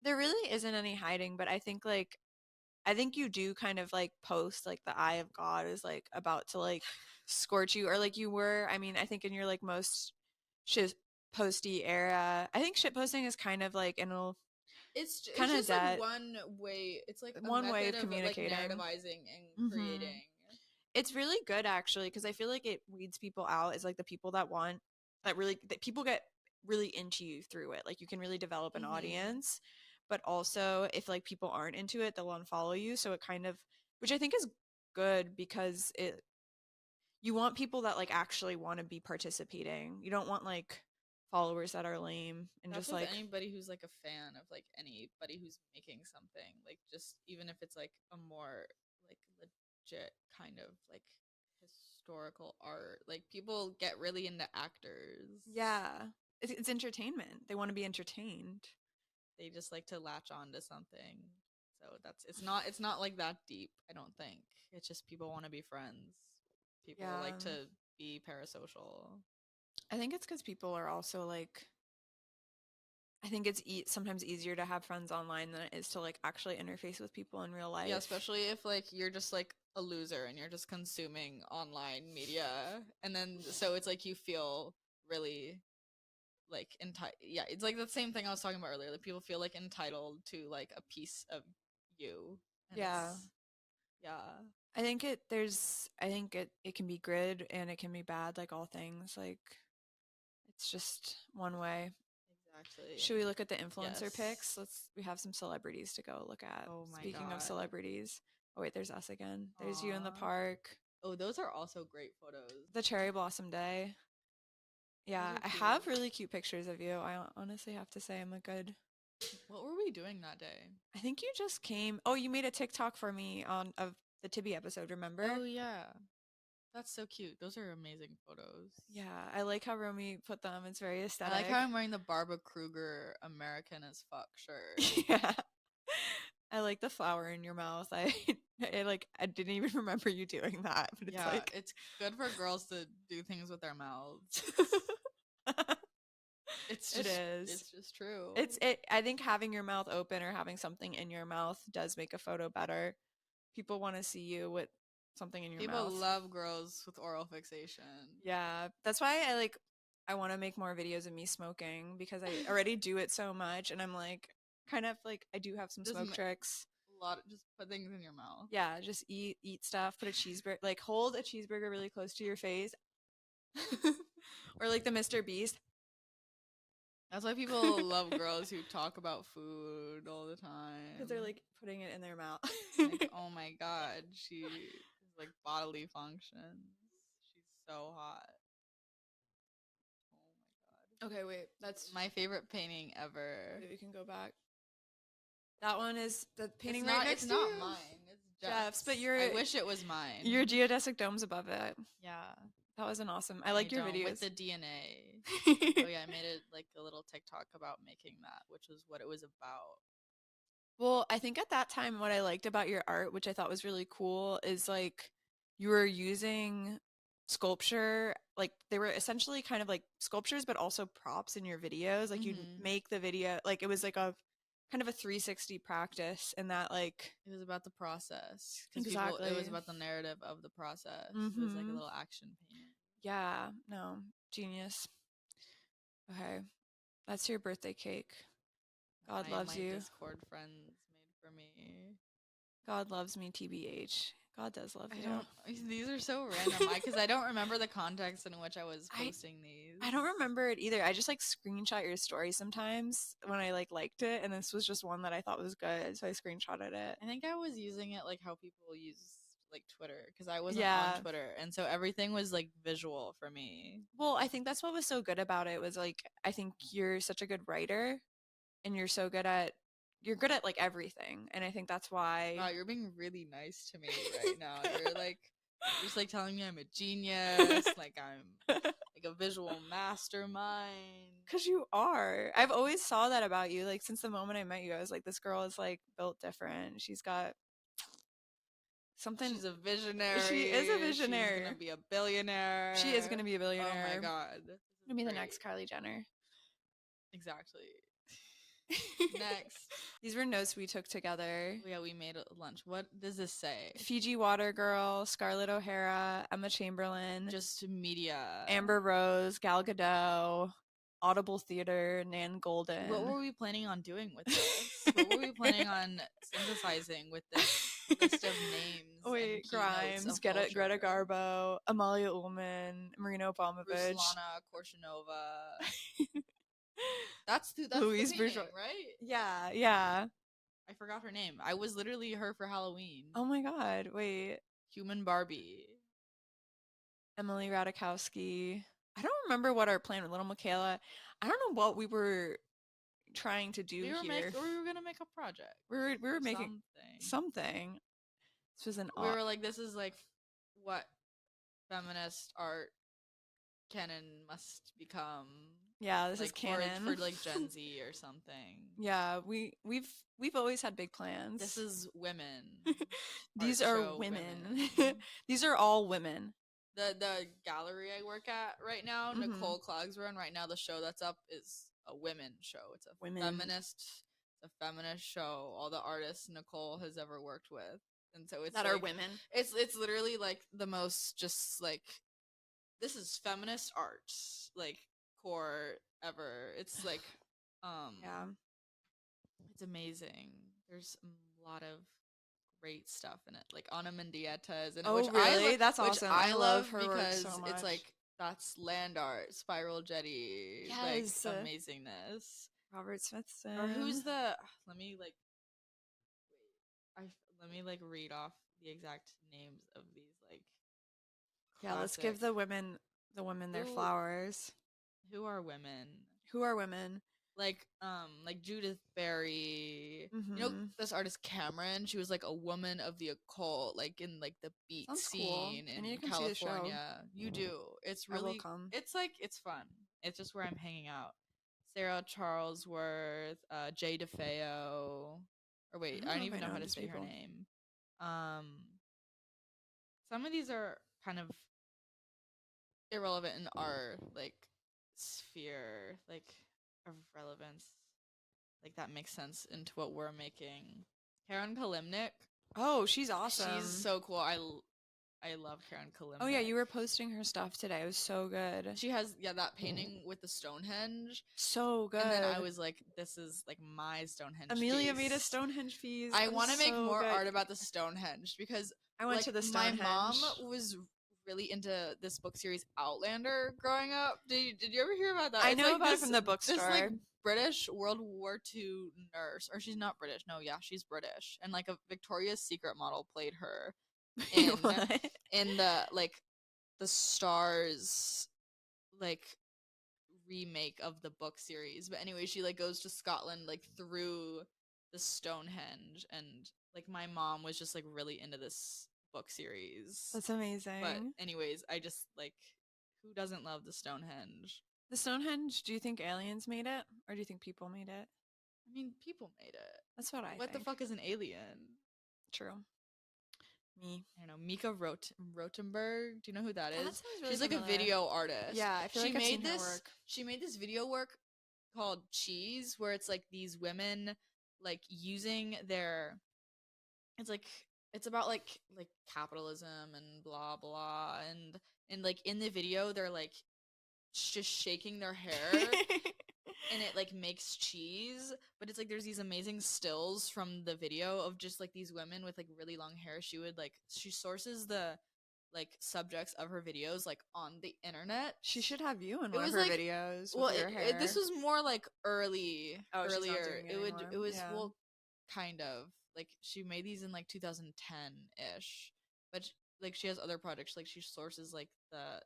There really isn't any hiding, but I think you do kind of like post like the eye of God is like about to like scorch you or like you were. I mean, I think in your like most shit posty era, I think shit posting is kind of like It's kind of just that like one way. It's like a one way method of of like communicating. narrativizing and creating. It's really good actually because I feel like it weeds people out. Is like the people that want that people get really into you through it. Like you can really develop an audience, but also if like people aren't into it, they'll unfollow you. So it kind of, which I think is good because you want people that like actually want to be participating. You don't want like followers that are lame and That's just with like anybody who's like a fan of like anybody who's making something like just even if it's like a more like legit kind of like historical art. Like people get really into actors. yeah, it's entertainment. They want to be entertained. They just like to latch on to something. So it's not like that deep, I don't think. It's just people want to be friends. People like to be parasocial. I think it's because people are also like I think it's sometimes easier to have friends online than it is to like actually interface with people in real life. Yeah, especially if like you're just like a loser and you're just consuming online media, and then so it's like you feel really like entitled. Yeah, it's like the same thing I was talking about earlier. Like people feel like entitled to like a piece of you. And yeah. Yeah. I think it can be good and it can be bad like all things. Like it's just one way. Exactly. Should we look at the influencer Yes. pics? We have some celebrities to go look at. Oh my Speaking of God. celebrities. Oh wait, there's us again. There's you in the Aw. park. Oh, those are also great photos. The cherry blossom day. Yeah, Those are I have cute. really cute pictures of you. I honestly have to say I'm a good. What were we doing that day? I think you just came. Oh, you made a TikTok for me on of the Tibby episode, remember? Oh yeah. That's so cute. Those are amazing photos. Yeah, I like how Romy put them. It's very I aesthetic. like how I'm wearing the Barbara Kruger American as fuck shirt. Yeah. I like the flower in your mouth. I didn't even remember you doing that, but it's Yeah, like it's good for girls to do things with their mouths. It's it just is. it's just true. I think having your mouth open or having something in your mouth does make a photo better. People want to see you with something in your People mouth. love girls with oral fixation. Yeah, that's why I want to make more videos of me smoking because I already do it so much, and I'm like kind of like I do have some Just smoke tricks. A lot of just put things in your mouth. Yeah, just eat stuff. Put a cheeseburger, like hold a cheeseburger really close to your face, or like the Mr. Beast. That's why people love girls who talk about food all the time. Because they're like putting it in their mouth. Like, oh my god, she is like bodily functions. She's so hot. Oh my god. Okay, wait. That's My favorite painting ever. wait, we can go back. That one is the painting It's right not, next it's to not you. mine. It's Jeff's, but I wish it was mine. your geodesic dome's above it. Yeah. That was an awesome. I like your don't, videos with the DNA. Oh yeah, I made it like a little TikTok about making that, which was what it was about. Well, I think at that time, what I liked about your art, which I thought was really cool, is like you were using sculpture. Like they were essentially kind of like sculptures, but also props in your videos. Like you'd make the video, like it was like a kind of a 360 practice, and that like it was about the process. Exactly. It was about the narrative of the process. It was like a little action painting. Yeah, no, genius. Okay, that's your birthday cake. God loves you. Discord friends made for me. God loves me, TBH. God does love you. These are so random because I don't remember the context in which I was posting these. I don't remember it either. I just like screenshot your story sometimes when I liked it, and this was just one that I thought was good, so I screenshotted it. I think I was using it like how people use like Twitter because I wasn't on Twitter, and so everything was like visual for me. Well, I think that's what was so good about it was like I think you're such a good writer, and you're good at like everything, and I think that's why. Wow, you're being really nice to me right now. You're like just like telling me I'm a genius, like I'm like a visual mastermind. Because you are. I've always saw that about you. Like since the moment I met you, I was like, this girl is like built different. She's got something. She's a visionary. She is a visionary. She's gonna be a billionaire. She is gonna be a billionaire. Oh my god. Gonna be the next Kylie Jenner. Exactly. Next. These were notes we took together. Yeah, we made a lunch. What does this say? Fiji Water Girl, Scarlett O'Hara, Emma Chamberlain, just media. Amber Rose, Gal Gadot, Audible Theater, Nan Golden. What were we planning on doing with this? What were we planning on synthesizing with this list of names? Wait, Grimes, Greta Garbo, Amalia Ullman, Marina Abramovich, Ruslana Korshunova. That's Louise the painting, Bourgeois, right? Yeah. I forgot her name. I was literally her for Halloween. Oh my god, wait. Human Barbie. Emily Ratajkowski. I don't remember what our plan with Little Michaela. I don't know what we were trying to do here. We were gonna make a project. We were making something. This was we were like, this is like what feminist art canon must become. Yeah, this is canon for like Gen Z or something. Yeah, we've always had big plans. This is women. These are women. These are all women. The gallery I work at right now, Nicole Clogsburn, right now the show that's up is a women show. It's a feminist show. All the artists Nicole has ever worked with. And so it's that are women. It's literally like the most just like this is feminist art. Like core ever. It's like yeah, it's amazing. There's a lot of great stuff in it, like Ana Mendieta is in it. Oh, which really? I That's awesome. I love her because so much. it's like That's land art, spiraljette, like Yes. amazingness. Robert Smithson. Or who's the? Let me like wait. Let me like read off the exact names of these like. Yeah, let's give classic- the women their Who flowers. who are women? Who are women? Like Judith Barry. Mm-hmm. You know this artist Cameron? She was like a woman of the occult, like in like the beat Sounds cool. scene I in need to come see the show. California. You do. It's I will really come. it's like it's fun. It's just where I'm hanging out. Sarah Charlesworth, Jay DeFeo. Or wait, I don't even know how to say her name. Some of these are kind of irrelevant in our like sphere, like of relevance. Like that makes sense into what we're making. Karen Kalimnik. Oh, she's awesome. She's so cool. I love Karen Kalimnik. Oh yeah, you were posting her stuff today. It was so good. She has that painting with the Stonehenge. So good. And then I was like, this is like my Stonehenge. Amelia piece. made a Stonehenge piece. I want to make more art about the Stonehenge because I went to the Stonehenge. My mom was really into this book series Outlander growing up. Did you ever hear about that? I know about it from the bookstore. This like British World War II nurse, or she's not British. No, yeah, she's British, and like a Victoria's Secret model played her in the Stars like remake of the book series. But anyway, she like goes to Scotland like through the Stonehenge, and like my mom was just like really into this book series. That's amazing. But anyways, I just like, who doesn't love the Stonehenge? The Stonehenge, do you think aliens made it, or do you think people made it? I mean, people made it. That's what I think. What the fuck is an alien? True. Me. I don't know. Mika Rotenberg. Do you know who that is? That sounds really She's like a video artist. Yeah, I feel like I've seen her work. She made this video work called Cheese, where it's like these women like using their. It's about like capitalism and blah blah, and like in the video they're like just shaking their hair and it like makes cheese, but it's like there's these amazing stills from the video of just like these women with like really long hair. She sources the like subjects of her videos like on the internet. She should have you in one of her videos. Well, with your hair. This was more like earlier. It was yeah. Well, kind of. Like she made these in like 2010-ish, but like she has other projects. Like she sources like the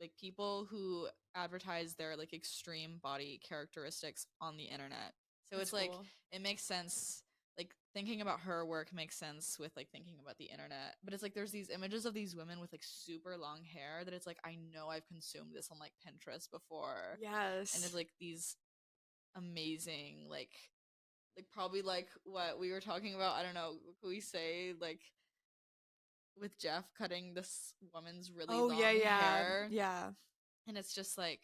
like people who advertise their like extreme body characteristics on the internet. So That's it's like cool. It makes sense. Like thinking about her work makes sense with like thinking about the internet. But it's like there's these images of these women with like super long hair that it's like I know I've consumed this on like Pinterest before. Yes. And it's like these amazing like probably like what we were talking about. I don't know. Could we say like with Jeff cutting this woman's really long hair? Yeah. And it's just like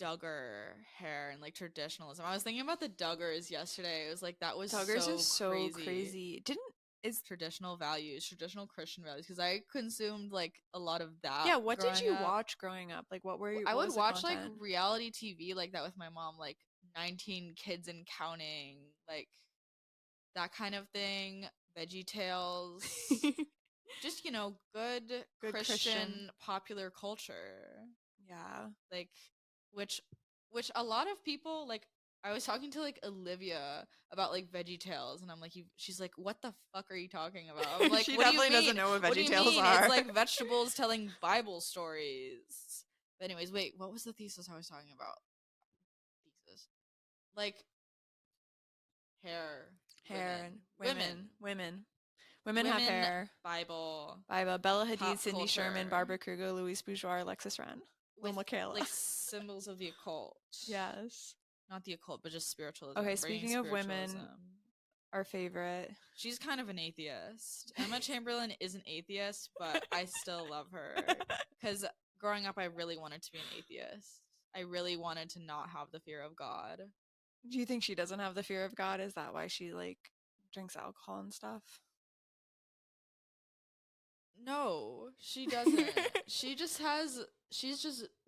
Duggar hair and like traditionalism. I was thinking about the Duggars yesterday. It was like that was Duggars so is so crazy. It's traditional values, traditional Christian values, because I consumed like a lot of that. Yeah, what did you watch growing up? Like what were you? I would watch like reality TV like that with my mom, like 19 Kids and Counting, like that kind of thing. Veggie Tales. Just, good Christian popular culture. Yeah. Like which a lot of people like. I was talking to like Olivia about like Veggie Tales, and I'm like, she's like, what the fuck are you talking about? I'm like, she what definitely do you mean? doesn't know what Veggie Tales mean? are. It's like vegetables telling Bible stories. But anyways, wait, what was the thesis I was talking about? Like hair and women have hair. Bible, Bella Hadid, Cindy culture. Sherman, Barbara Kruger, Louise Bourgeois, Alexis Wren, Will Michaela. Like symbols of the occult. Yes, not the occult, but just spiritualism. Okay, speaking of women, our favorite. She's kind of an atheist. Emma Chamberlain is an atheist, but I still love her because growing up I really wanted to be an atheist. I really wanted to not have the fear of God. Do you think she doesn't have the fear of God? Is that why she like drinks alcohol and stuff? No, she doesn't. She's just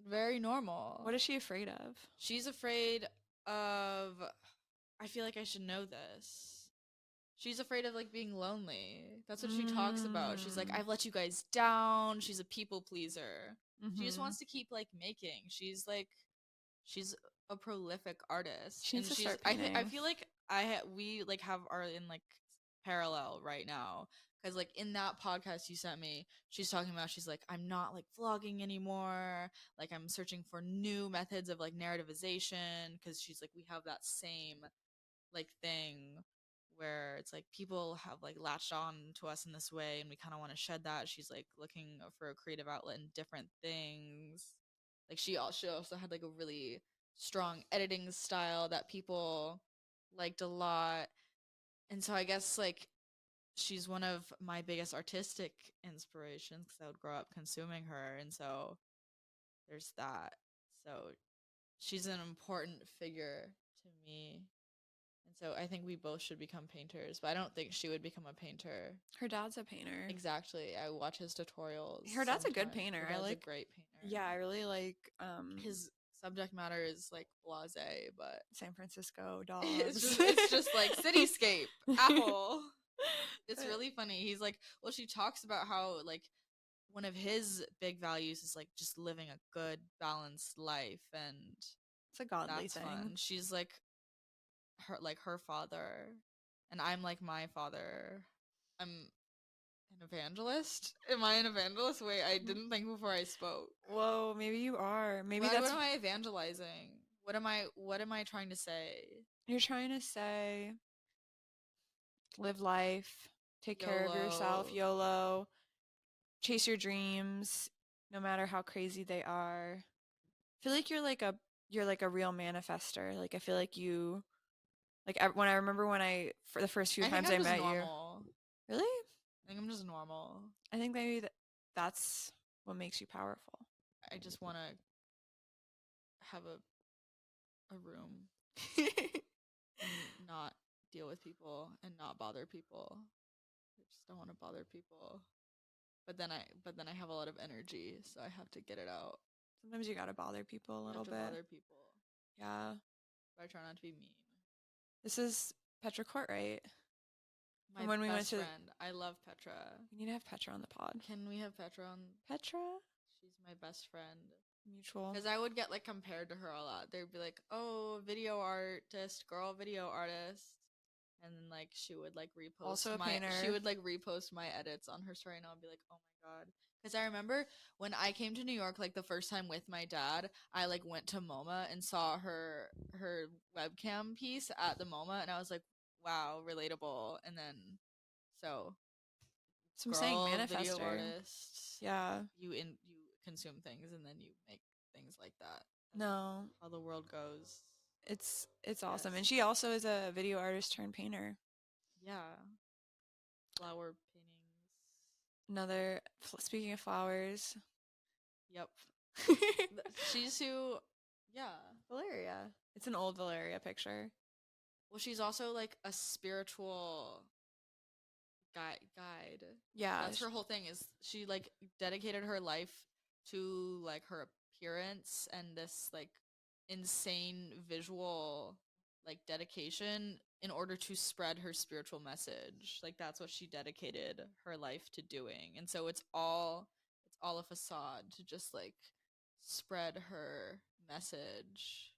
very normal. What is she afraid of? She's afraid of, I feel like I should know this. She's afraid of like being lonely. That's what she talks about. She's like, I've let you guys down. She's a people pleaser. She just Mhm. wants to keep like making. She's a prolific artist. She needs And to start I painting. feel like we like have our in like parallel right now, because like in that podcast you sent me, she's talking about, she's like, I'm not like vlogging anymore, like I'm searching for new methods of like narrativization, because she's like, we have that same like thing where it's like people have like latched on to us in this way and we kind of want to shed that. She's like looking for a creative outlet in different things. Like she also had like a really strong editing style that people liked a lot. And so I guess like she's one of my biggest artistic inspirations, because I would grow up consuming her. And so there's that. So she's an important figure to me. And so I think we both should become painters, but I don't think she would become a painter. Her dad's a painter. Exactly. I watch his tutorials. Her dad's a good painter. Her dad's a great painter. Yeah, I really like his subject matter is like blasé, but San Francisco dogs. it's just like cityscape, apple. It's really funny. He's like, well, she talks about how like one of his big values is like just living a good, balanced life, and it's a godly that's thing. fun. She's like her father, and I'm like my father. I'm an evangelist. Am I an evangelist? Wait, I didn't think before I spoke. Whoa, maybe you are. Maybe what that's am I evangelizing? What am I trying to say? You're trying to say live life, take care of yourself, YOLO, chase your dreams, no matter how crazy they are. I feel like you're like a real manifester. Like I feel like you, like when I remember for the first few times I met normal. you. Really? I think I'm just normal. I think maybe that's what makes you powerful. I just want to have a room and not deal with people and not bother people. I just don't want to bother people. But then I have a lot of energy, so I have to get it out. Sometimes you gotta bother people a little bit. Bother people. Yeah. But I try not to be mean. This is Petra Court, right? My when we went to friend. I love Petra. We need to have Petra on the pod. Can we have Petra on? Petra? She's my best friend. Mutual. Because I would get like compared to her a lot. They'd be like, "Oh, video artist, girl, video artist," and then like she would like repost. Also a painter. She would like repost my edits on her story, and I'll be like, "Oh my god." Because I remember when I came to New York, like the first time with my dad, I like went to MoMA and saw her webcam piece at the MoMA, and I was like, wow, relatable. And then so I'm saying manifester. Video artist. Yeah. You consume things and then you make things like that. No. How the world goes. It's awesome. And she also is a video artist turned painter. Yeah. Flower paintings. Speaking of flowers. Yep. She's who, yeah. Valeria. It's an old Valeria picture. Well, she's also like a spiritual guide. Yeah. That's her whole thing, is she like dedicated her life to like her appearance and this like insane visual like dedication in order to spread her spiritual message. Like that's what she dedicated her life to doing. And so it's all a facade to just like spread her message.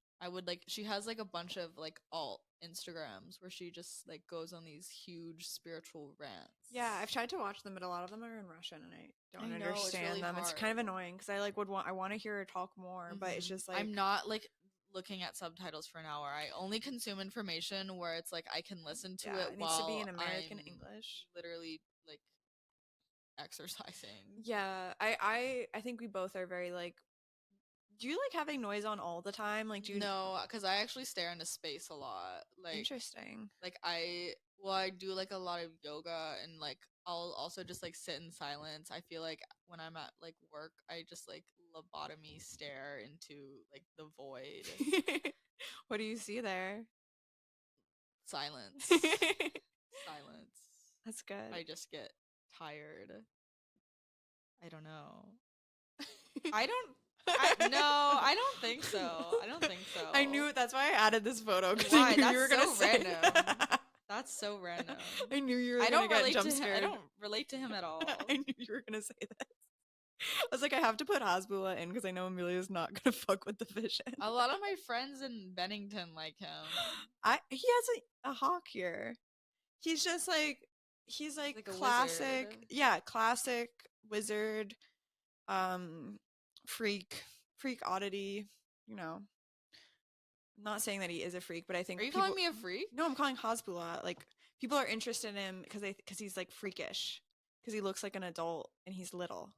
She has like a bunch of like alt Instagrams where she just like goes on these huge spiritual rants. Yeah, I've tried to watch them, but a lot of them are in Russian and I don't understand really them. Hard. It's kind of annoying because I want to hear her talk more, but it's just like I'm not like looking at subtitles for an hour. I only consume information where it's like I can listen to it needs to be in American English. Literally like exercising. Yeah, I think we both are very like. Do you like having noise on all the time? Like, do you? No, because I actually stare into space a lot. Like, interesting. Like I do like a lot of yoga, and like I'll also just like sit in silence. I feel like when I'm at like work, I just like lobotomy stare into like the void. What do you see there? Silence. Silence. That's good. I just get tired. I don't know. I don't think so. I knew it. That's why I added this photo. Why? That's you were gonna so random. That's so random. I knew you were gonna get jump scared. I don't relate to him at all. I knew you were gonna say that. was like, I have to put Hasbula in because I know Emilia's not gonna fuck with the vision. A lot of my friends in Bennington like him. He has a hawk here. He's just like he's like like a classic, wizard. yeah, classic wizard, freak oddity. You know, I'm not saying that he is a freak, but I think Are you people. calling me a freak? No, I'm calling Hasbula. Like people are interested in him because he's like freakish because he looks like an adult and he's little.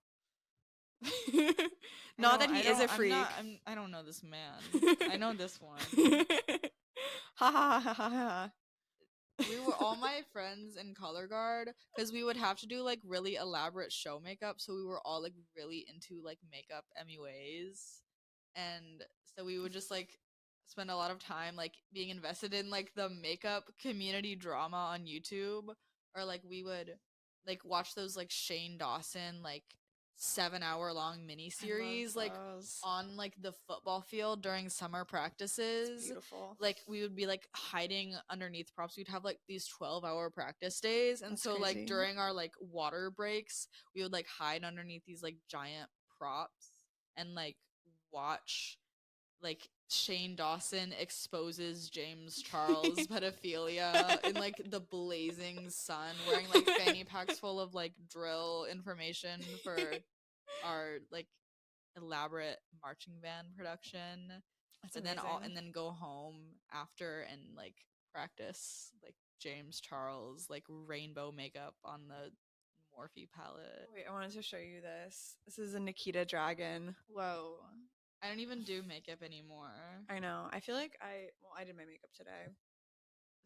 Not that he is a freak. I don't know this man. I know this one. Ha ha ha ha ha. We were all my friends in color guard because we would have to do like really elaborate show makeup, so we were all like really into like makeup MUAs, and so we would just like spend a lot of time like being invested in like the makeup community drama on YouTube, or like we would like watch those like Shane Dawson like 7-hour long miniseries like on like the football field during summer practices. It's beautiful. Like we would be like hiding underneath props. We'd have like these 12-hour practice days, and That's so crazy. like during our like water breaks we would like hide underneath these like giant props and like watch like Shane Dawson exposes James Charles pedophilia in like the blazing sun, wearing like fanny packs full of like drill information for our like elaborate marching band production. That's and amazing. and then go home after and like practice like James Charles like rainbow makeup on the Morphe palette. Wait, I wanted to show you this. This is a Nikita dragon. Whoa. I don't even do makeup anymore. I know. I feel like I did my makeup today.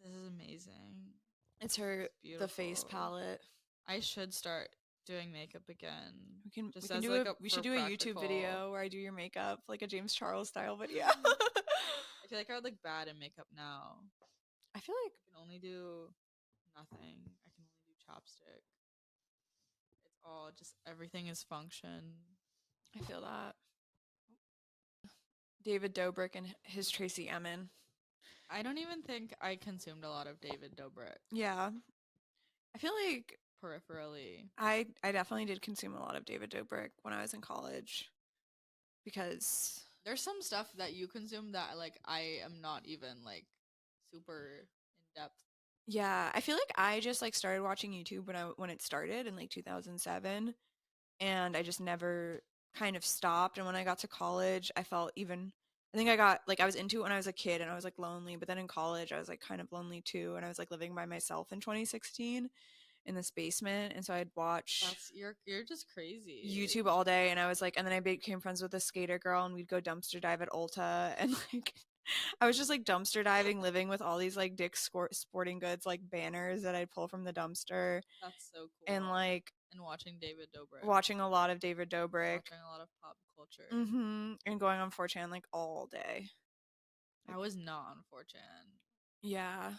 This is amazing. It's her the face palette. I should start doing makeup again. We can just do like we should do a YouTube video where I do your makeup, like a James Charles style video. I feel like I would look bad in makeup now. I feel like I can only do nothing. I can only do chapstick. It's all just everything is function. I feel that. David Dobrik and his Tracy Emin. I don't even think I consumed a lot of David Dobrik. Yeah. I feel like peripherally. I definitely did consume a lot of David Dobrik when I was in college because there's some stuff that you consume that like I am not even like super in depth. Yeah, I feel like I just like started watching YouTube when it started in like 2007, and I just never kind of stopped. And when I got to college, I think I got like I was into it when I was a kid and I was like lonely, but then in college I was like kind of lonely too, and I was like living by myself in 2016 in this basement, and so I'd watch you're just crazy YouTube all day, and I was like, and then I became friends with a skater girl and we'd go dumpster dive at Ulta, and like I was just like dumpster diving, living with all these like Dick's Sporting Goods like banners that I'd pull from the dumpster. That's so cool. And like watching David Dobrik. Watching a lot of David Dobrik. Watching a lot of pop culture. Mm-hmm. And going on 4chan like all day. I was not on 4chan. Yeah.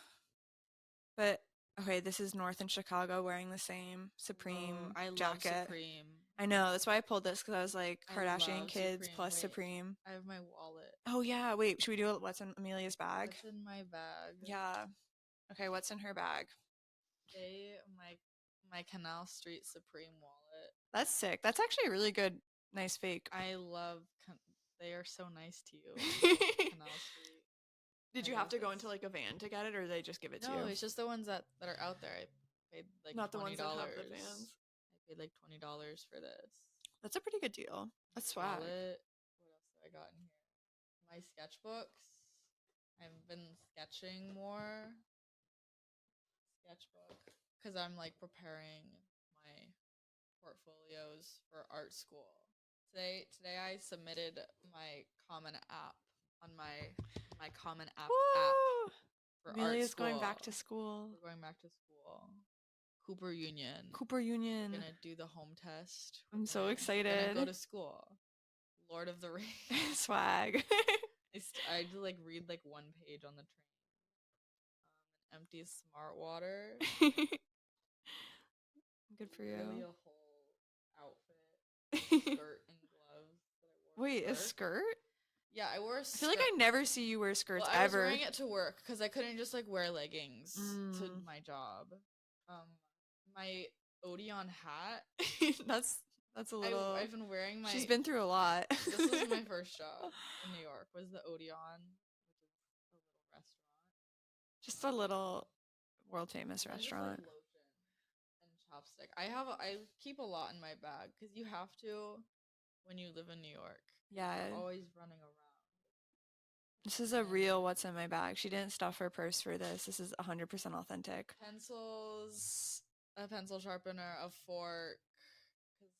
But okay, this is North in Chicago wearing the same Supreme jacket. Love Supreme. I know, that's why I pulled this, because I was like, Kardashian kids Supreme. plus Supreme. I have my wallet. Oh yeah, wait, should we do what's in Amelia's bag? What's in my bag? Yeah. Okay, what's in her bag? My Canal Street Supreme wallet. That's sick. That's actually a really good, nice fake. I love. They are so nice to you. Canal Street. Did you have to go into like a van to get it, or they just give it to you? No, it's just the ones that are out there. I paid like not $20. The ones that have the vans. I paid like $20 for this. That's a pretty good deal. That's swag. Wallet. What else do I got in here? My sketchbooks. I've been sketching more. Sketchbook. Because I'm like preparing my portfolios for art school. Today I submitted my Common App on my Common App app for Amelia's art school. going back to school. We're going back to school. Cooper Union. We're gonna do the home test. I'm so excited. Gonna go to school. Lord of the Rings. Swag. I had to like read like one page on the train. Empty smart water. Good for you. Really a whole outfit, skirt and gloves. Wait, a skirt? Yeah, I wore a skirt. I feel like I never see you wear skirts ever. I was wearing it to work because I couldn't just like wear leggings to my job. My Odeon hat. That's That's a little. I've been wearing my. She's been through a lot. This was my first job in New York. Was the Odeon, which is a little restaurant. Just a little world famous restaurant. Just, like, lotion and chopstick. I keep a lot in my bag because you have to when you live in New York. Yeah. You're always running around. This is a real what's in my bag. She didn't stuff her purse for this. This is 100% authentic. Pencils, a pencil sharpener, a fork. Because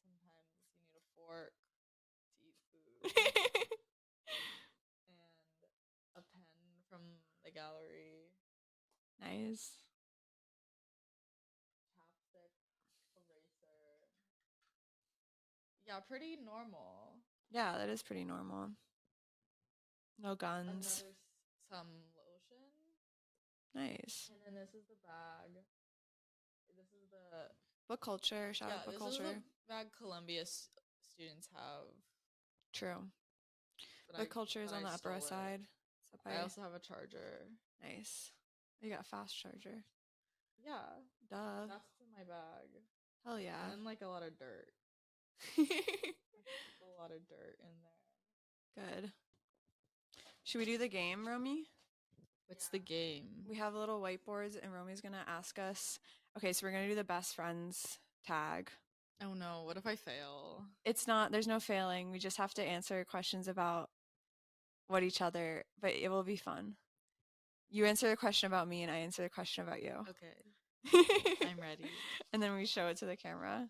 sometimes you need a fork to eat food. And a pen from the gallery. Nice. Chapstick, eraser. Yeah, pretty normal. Yeah, that is pretty normal. No guns. Some lotion. Nice. And then this is the bag. This is the book culture. Shout out book culture. This is the bag Columbia students have. True. Book culture is on the Upper West Side. I also have a charger. Nice. You got a fast charger. Yeah. Duh. That's in my bag. Hell yeah. And like a lot of dirt. A lot of dirt in there. Good. Should we do the game, Romy? What's the game? We have little whiteboards, and Romy's gonna ask us. Okay, so we're gonna do the best friends tag. Oh no, what if I fail? It's not, there's no failing. We just have to answer questions about what each other, but it will be fun. You answer the question about me, and I answer the question about you. Okay. I'm ready. And then we show it to the camera.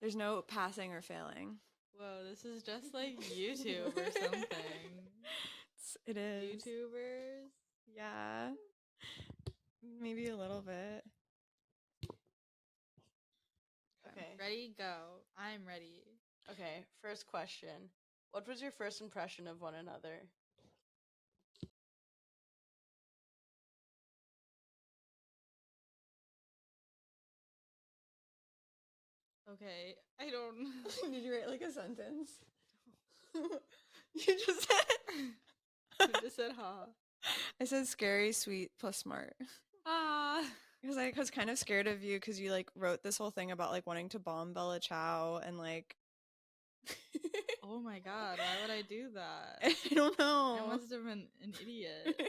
There's no passing or failing. Whoa, this is just like YouTube or something. It is. YouTubers? Yeah. Maybe a little bit. Okay. Ready, go. I'm ready. Okay, first question. What was your first impression of one another? Okay, I don't. Did you write like a sentence? You just said. I just said ha. I said scary, sweet, plus smart. Ah. Because I was kind of scared of you because you like wrote this whole thing about like wanting to bomb Bella Ciao and like. Oh my god, why would I do that? I don't know. I must have been an idiot.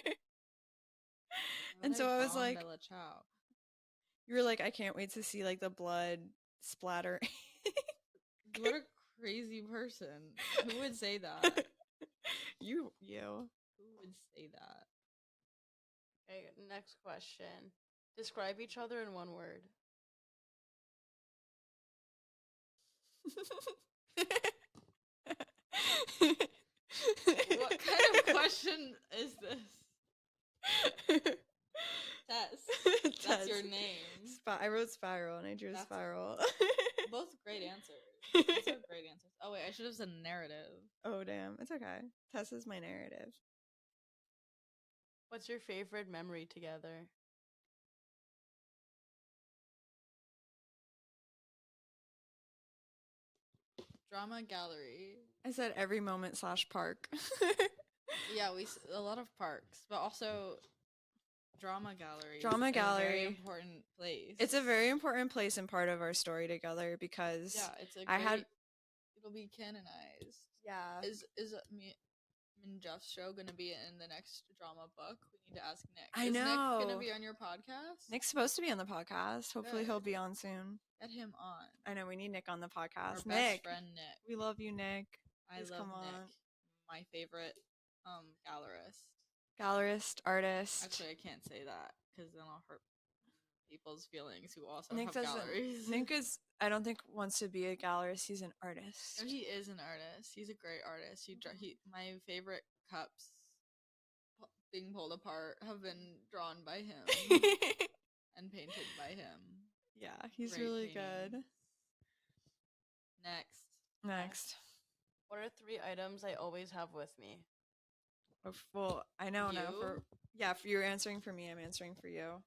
And so I was like, Bella Ciao? You were like, I can't wait to see like the blood splatter. What a crazy person. Who would say that? You. Who would say that? Okay, next question. Describe each other in one word. What kind of question is this? Tess. That's your name. I wrote spiral and I drew a spiral. Both great answers. Those are great answers. Oh wait, I should have said narrative. Oh damn, it's okay. Tess is my narrative. What's your favorite memory together? Drama gallery. I said every moment / park. Yeah, a lot of parks, but also drama gallery. Drama gallery. A very important place. It's a very important place and part of our story together because it's it'll be canonized. Yeah. Is me and Jeff's show gonna be in the next drama book? We need to ask Nick. I Is know. Nick gonna be on your podcast? Nick's supposed to be on the podcast. Hopefully Good. he'll be on soon. Get him on. I know we need Nick on the podcast. Our best friend Nick. We love you, Nick. Please Please love come Nick. on. My favorite gallerist. Gallerist, artist. Actually, I can't say that because then I'll hurt people's feelings who also Nick have galleries. Nick is, I don't think, wants to be a gallerist. He's an artist. No, he is an artist. He's a great artist. My favorite cups being pulled apart have been drawn by him and painted by him. Yeah, he's Great really paintings. good. Next. What are 3 items I always have with me? Well, I know now. You? For you're answering for me, I'm answering for you.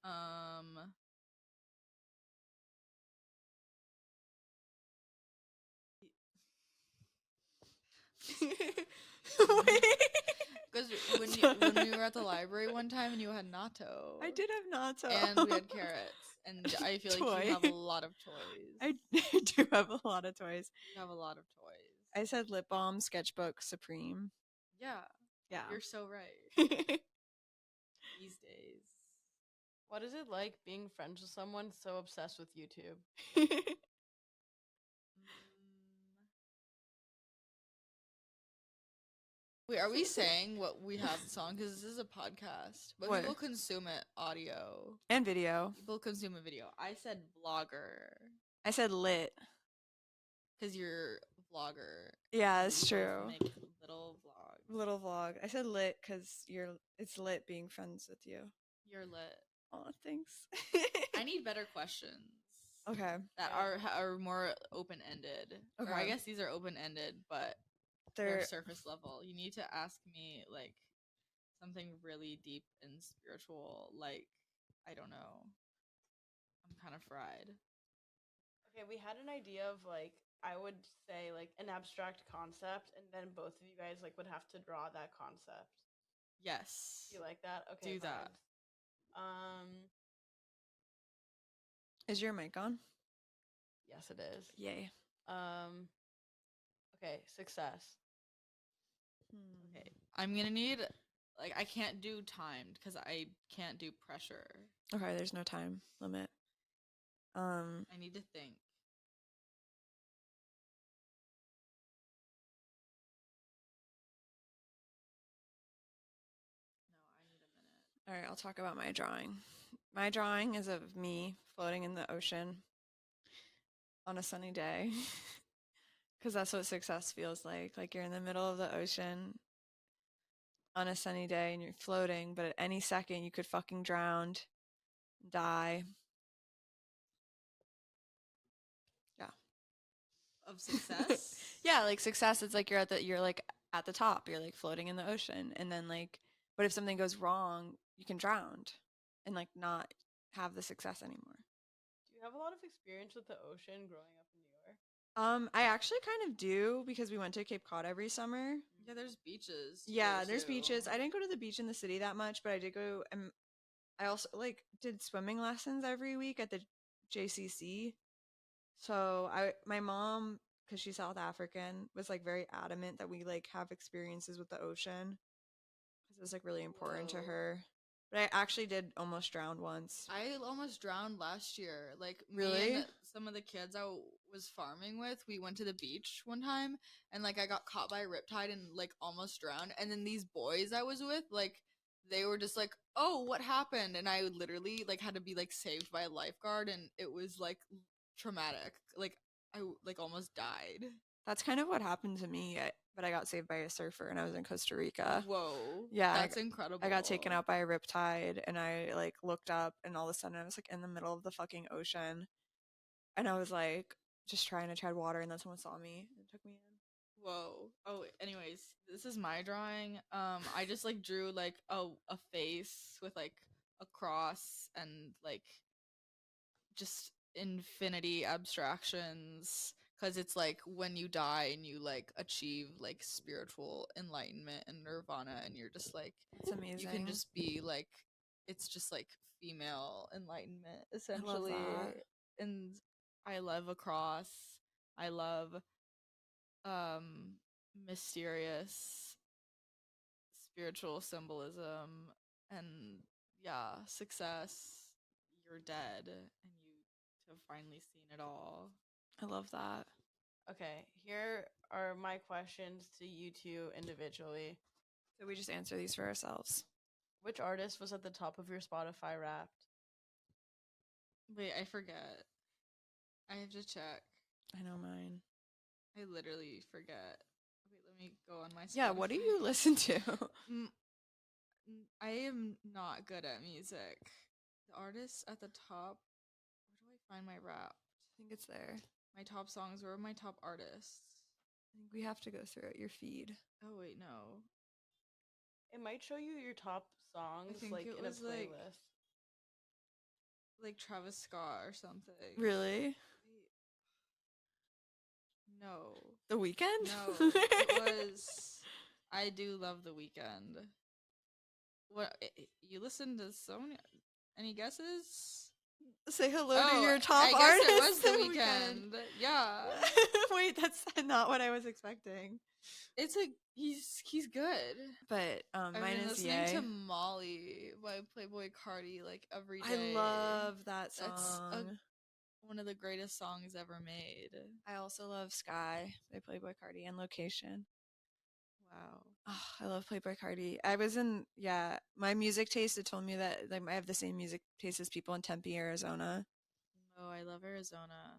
Because when we were at the library one time and you had natto. I did have natto. And we had carrots. and I feel like you have a lot of toys. I do have a lot of toys. You have a lot of toys. I said lip balm, sketchbook, Supreme. Yeah. Yeah. You're so right. These days. What is it like being friends with someone so obsessed with YouTube? Wait, are we saying what we have the song? Because this is a podcast, but What? people consume it audio. And video. People consume a video. I said vlogger I said lit. because you're a vlogger. Yeah, it's You both true. Make little vlogs. Little vlog. I said lit because it's lit being friends with you. You're lit. Oh, thanks. I need better questions. Okay. That are more open ended. Or I Okay. guess these are open ended, but they're surface level. You need to ask me like something really deep and spiritual. Like, I don't know. I'm kind of fried. Okay, we had an idea of like I would say like an abstract concept, and then both of you guys like would have to draw that concept. Yes. You like that? Okay. Do that. Is your mic on? Yes, it is. Yay. Okay, success. Okay. I'm gonna need like I can't do timed because I can't do pressure. Okay, there's no time limit. I need to think. No, I need a minute. All right, I'll talk about my drawing. My drawing is of me floating in the ocean on a sunny day. Because that's what success feels like. Like you're in the middle of the ocean on a sunny day and you're floating, but at any second you could fucking drown, die. Yeah. Of success? Yeah, like success, it's like you're at the top. You're like floating in the ocean. And then like, but if something goes wrong, you can drown and like not have the success anymore. Do you have a lot of experience with the ocean growing up in New York? I actually kind of do because we went to Cape Cod every summer. Yeah, there's beaches. Yeah, there's too. beaches. I didn't go to the beach in the city that much, but I did go. I also like did swimming lessons every week at the JCC. So my mom, because she's South African, was like very adamant that we like have experiences with the ocean because it was like really important to Whoa. her. But I actually did almost drown once. I almost drowned last year. Like Really? me and some of the kids I was farming with, we went to the beach one time and like I got caught by a riptide and like almost drowned. And then these boys I was with, like they were just like, "Oh, what happened?" And I literally like had to be like saved by a lifeguard, and it was like traumatic. Like I like almost died. That's kind of what happened to me, but I got saved by a surfer and I was in Costa Rica. Whoa. Yeah, That's incredible. I got taken out by a riptide and I like looked up and all of a sudden I was like in the middle of the fucking ocean and I was like just trying to tread water and then someone saw me and took me in. Whoa. Oh, anyways, this is my drawing. I just like drew like a face with like a cross and like just infinity abstractions, because it's like when you die and you like achieve like spiritual enlightenment and nirvana, and you're just like It's amazing. you can just be like, it's just like female enlightenment I essentially. love that. And I love a cross. I love mysterious spiritual symbolism, and yeah, success. You're dead and you have finally seen it all. I love that. Okay, here are my questions to you two individually. So we just answer these for ourselves. Which artist was at the top of your Spotify Wrapped? Wait, I forget. I have to check. I know mine. I literally forget. Wait, let me go on my Spotify. Yeah, what do you listen to? I am not good at music. The artists at the top. Where do I find my rap? I think it's there. My top songs. Where are my top artists? I think we have to go through it, your feed. Oh wait, no. It might show you your top songs think like it in a was, like- playlist. Like Travis Scott or something. Really? Wait. No. The Weeknd? No. It was. I do love The Weeknd. What you listen to so many? Any guesses? Say hello to Oh, your top I guess artist. it was the of weekend. Yeah. Wait, that's not what I was expecting. It's a he's good. But I've mine been is listening to Yay. Molly by Playboy Cardi like every I day. love that That's song. one of the greatest songs ever made. I also love Sky by Playboy Cardi and Location. Wow. Oh, I love Playboy Cardi. My music taste, it told me that like I have the same music taste as people in Tempe, Arizona. Oh, I love Arizona.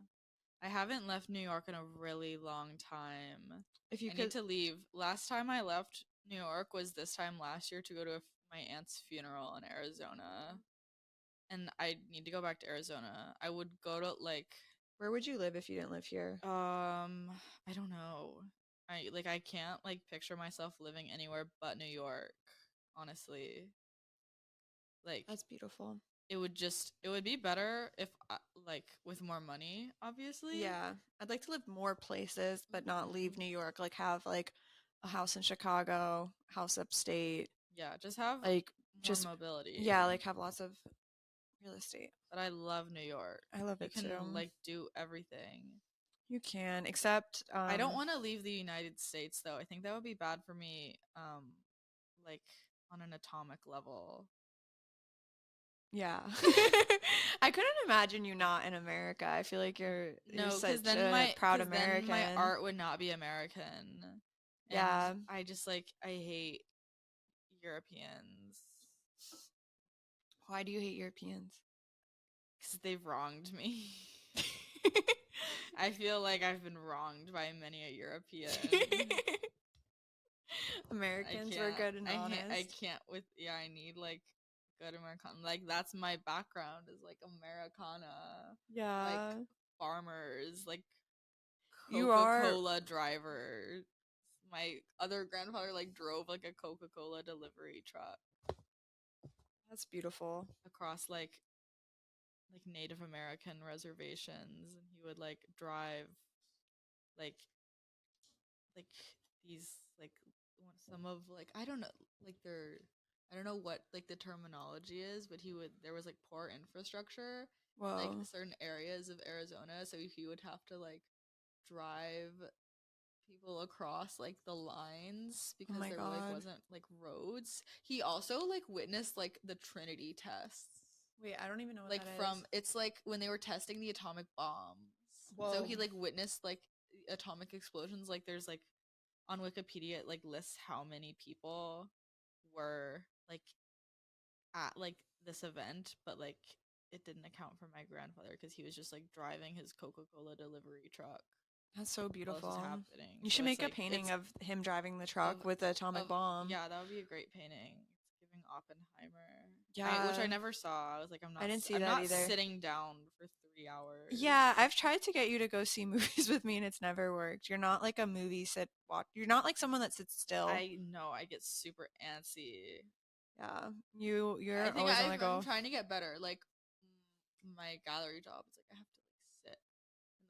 I haven't left New York in a really long time. If you I could, need to leave. Last time I left New York was this time last year to go to my aunt's funeral in Arizona. And I need to go back to Arizona. I would go to like where would you live if you didn't live here? I don't know. I can't like picture myself living anywhere but New York, honestly. Like That's beautiful. it would be better if like with more money, obviously. Yeah, I'd like to live more places, but not leave Mhm. New York. Like have like a house in Chicago, house upstate, Yeah, just have like more just mobility. yeah, like have lots of real estate. But I love New York. I love You it too. can like do everything. You can, except I don't want to leave the United States though. I think that would be bad for me like on an atomic level. yeah. I couldn't imagine you not in America. I feel like you're No, such a proud American. then my art would not be American. Yeah. And I just like I hate Europeans Why do you hate Europeans? because they've wronged me. I feel like I've been wronged by many a European. Americans were good and honest. I can't with I need like good Americana. Like that's my background is like Americana. Yeah. Like farmers, like You are Coca-Cola drivers. My other grandfather like drove like a Coca-Cola delivery truck that's beautiful. across like Native American reservations, and he would like drive like like these like some of like I don't know like they're I don't know what like the terminology is, but there was like poor infrastructure in like Whoa. certain areas of Arizona, so he would have to like drive people across like the lines Oh because my there like God. wasn't like roads. He also like witnessed like the Trinity tests. Wait, I don't even know what Like that from is. it's like when they were testing the atomic bombs. So Whoa. he like witnessed like atomic explosions. Like there's like on Wikipedia it like lists how many people were like at like this event, but like it didn't account for my grandfather because he was just like driving his Coca-Cola delivery truck That's so while this beautiful. was happening. You So should it's make a like painting it's of him driving the truck of with the atomic bomb. yeah, that would be a great painting. It's giving Oppenheimer. Which Yeah. I never saw. I was like, I didn't see I'm that not either. sitting down for 3 hours. Yeah, I've tried to get you to go see movies with me and it's never worked. You're not like a movie sit watch. You're not like someone that sits still. I know I get super antsy. Yeah. I You're think always on the I'm go. trying to get better. Like my gallery job, it's like I have to like sit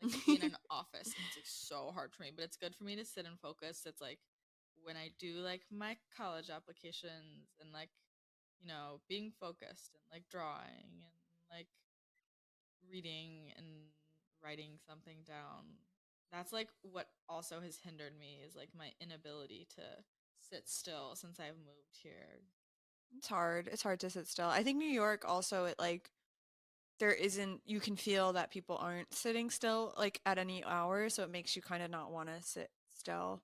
and like be in an office, and it's like so hard for me. But it's good for me to sit and focus. It's like when I do like my college applications and like being focused and like drawing and like reading and writing something down. That's like what also has hindered me is like my inability to sit still since I've moved here. It's hard. It's hard to sit still. I think New York also it like there isn't you can feel that people aren't sitting still like at any hour, so it makes you kind of not want to sit still.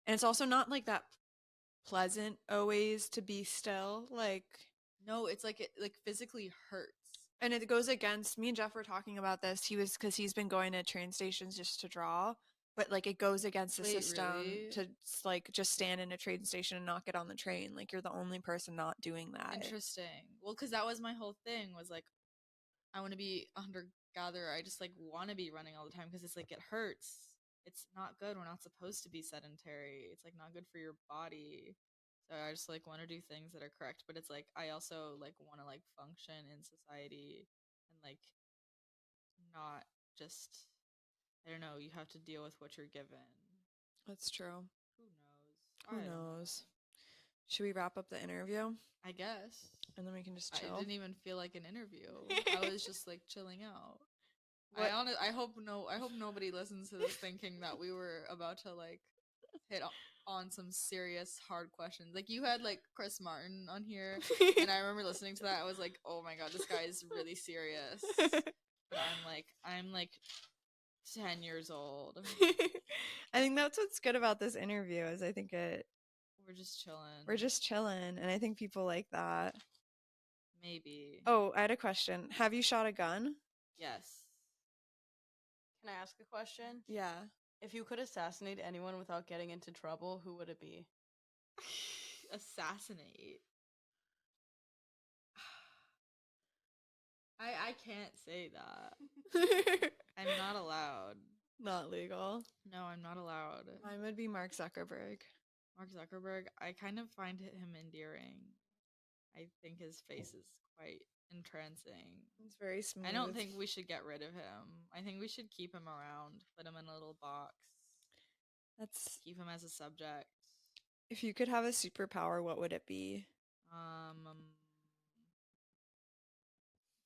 And it's also not like that pleasant always to be still like No, it's like it like physically hurts. and it goes against me and Jeff were talking about this. Because he's been going to train stations just to draw, but like it goes against the Wait, system really? to like just stand in a train station and not get on the train. Like you're the only person not doing that. Interesting. Well, because that was my whole thing was like I want to be a hunter gatherer. I just like want to be running all the time because it's like it hurts. It's not good. We're not supposed to be sedentary. It's like not good for your body. So I just like want to do things that are correct, but it's like I also like want to like function in society and like not just I don't know, you have to deal with what you're given. That's true. Who knows? Who I don't knows? know. Should we wrap up the interview I guess. and then we can just I chill? didn't even feel like an interview. I was just like chilling out. What- I hope nobody listens to this thinking that we were about to like hit on some serious hard questions. Like you had like Chris Martin on here, and I remember listening to that. I was like, oh my god, this guy is really serious. But I'm like 10 years old. I think that's what's good about this interview is I think We're just chilling. we're just chilling, and I think people like that. Maybe. Oh, I had a question. Have you shot a gun? Yes. Can I ask a question? Yeah. If you could assassinate anyone without getting into trouble, who would it be? Assassinate. I can't say that. I'm not allowed. Not legal. No, I'm not allowed. Mine would be Mark Zuckerberg. Mark Zuckerberg, I kind of find him endearing. I think his face is quite entrancing. It's very smooth. I don't think we should get rid of him. I think we should keep him around, put him in a little box, keep him as a subject. If you could have a superpower, what would it be?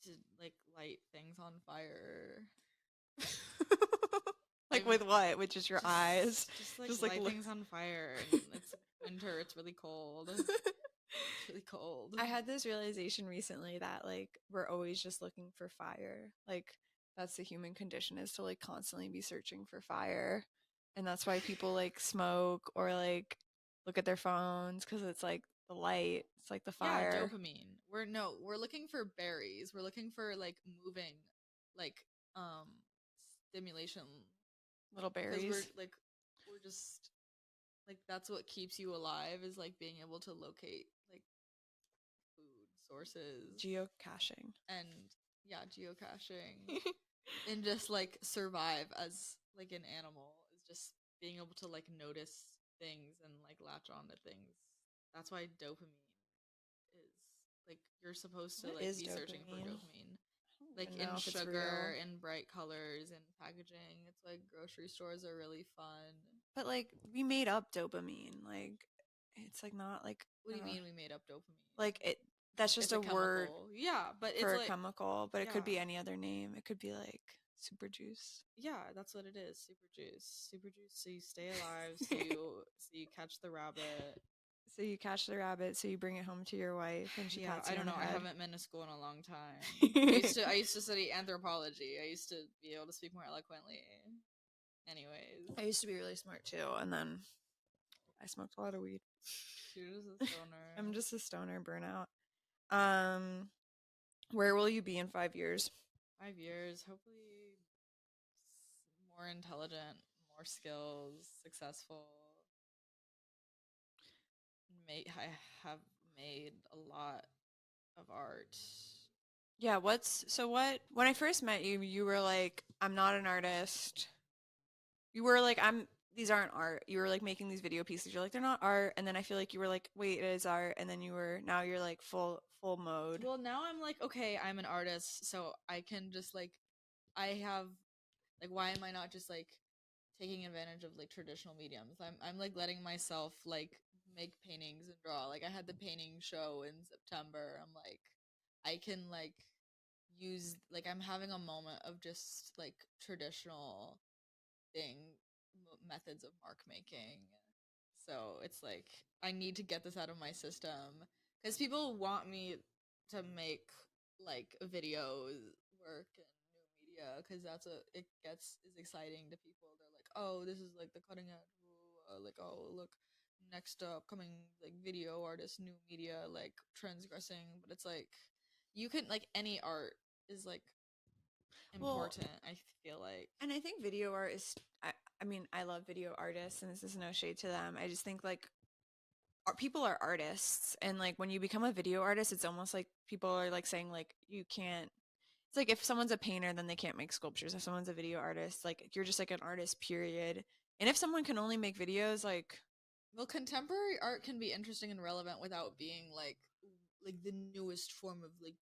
To like light things on fire. Like with what? With just your eyes? Just like light things on fire. And it's winter. It's really cold. It's really cold. I had this realization recently that like we're always just looking for fire. Like that's the human condition is to like constantly be searching for fire. And that's why people like smoke or like look at their phones because it's like the light. It's like the fire. Yeah, dopamine. We're looking for berries. We're looking for like moving, like stimulation. Little 'Cause berries. we're just like that's what keeps you alive is like being able to locate like food sources Geocaching. and geocaching and just like survive as like an animal is just being able to like notice things and like latch on to things. That's why dopamine is like you're supposed to What like is be searching for dopamine? dopamine. Like even know in if it's sugar, real. in bright colors, in packaging. It's like grocery stores are really fun. But like we made up dopamine. Like it's like not like What do you mean we made up dopamine? like it that's just It's a word chemical. Yeah, but for it's a like chemical, but it could be yeah. any other name. It could be like super juice. Yeah, that's what it is. Super juice. Super juice so you stay alive, so you catch the rabbit. So you catch the rabbit, so you bring it home to your wife, and she pats you I don't on know. the I head. haven't been to school in a long time. I used to study anthropology. I used to be able to speak more eloquently. Anyways, I used to be really smart too, and then I smoked a lot of weed. you're just a stoner. I'm just a stoner burnout. Where will you be in 5 years? 5 years, hopefully more intelligent, more skills, successful. I have made a lot of art. Yeah, when I first met you, you were like, I'm not an artist. You were like, these aren't art. You were like making these video pieces. You're like, they're not art. And then I feel like you were like, wait, it is art. And then now you're like full mode. Well, now I'm like, okay, I'm an artist, so I can just like, I have, like, why am I not just like taking advantage of like traditional mediums? I'm like letting myself like make paintings and draw. Like I had the painting show in September. I'm like, I can like use like I'm having a moment of just like traditional methods of mark making. So it's like I need to get this out of my system because people want me to make like videos, work, and new media because that's it gets is exciting to people. They're like, oh, this is like the cutting edge. Like, oh, look, next upcoming like video artist, new media, like transgressing. But it's like you can like any art is like important. I feel like, and I think video art is. I mean, I love video artists, and this is no shade to them. I just think like people are artists, and like when you become a video artist, it's almost like people are like saying like you can't. It's like if someone's a painter, then they can't make sculptures. If someone's a video artist, like you're just like an artist, period. And if someone can only make videos, like, well, contemporary art can be interesting and relevant without being like the newest form of like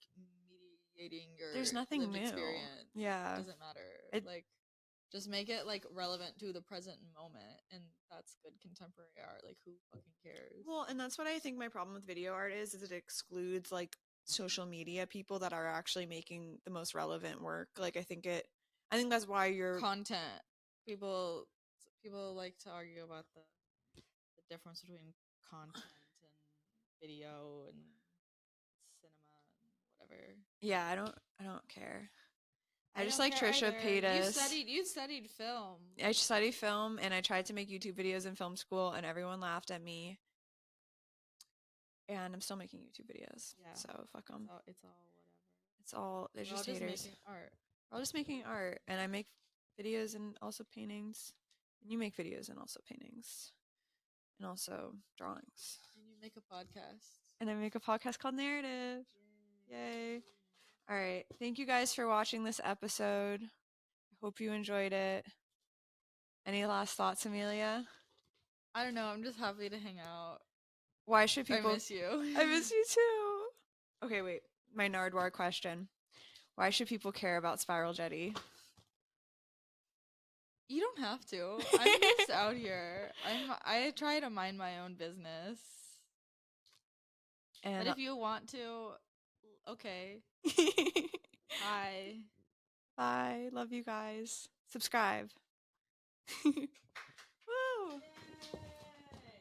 mediating your there's nothing lived new. experience. Yeah, It doesn't matter. Like Just make it like relevant to the present moment, and that's good contemporary art. Like, who fucking cares? Well, and that's what I think my problem with video art is it excludes like social media people that are actually making the most relevant work. Like I think that's why you're Content. People like to argue about the difference between content and video and cinema and whatever. yeah, I don't care. I just don't like care Trisha either. Paytas. You studied film. I studied film and I tried to make YouTube videos in film school and everyone laughed at me. And I'm still making YouTube videos. Yeah. So fuck them. It's all whatever. It's all they're We're just all haters. making art. We're all just making art, and I make videos and also paintings. And you make videos and also paintings, and also drawings. And you make a podcast. And I make a podcast called Narrative. Yay! All right, thank you guys for watching this episode. I hope you enjoyed it. Any last thoughts, Emilia? I don't know. I'm just happy to hang out. Why should people? I miss you. I miss you too. Okay, wait. My Nardwar question. Why should people care about spiraljette? You don't have to. I'm just out here. I try to mind my own business. And but if you want to, okay. Bye. Bye. Love you guys. Subscribe.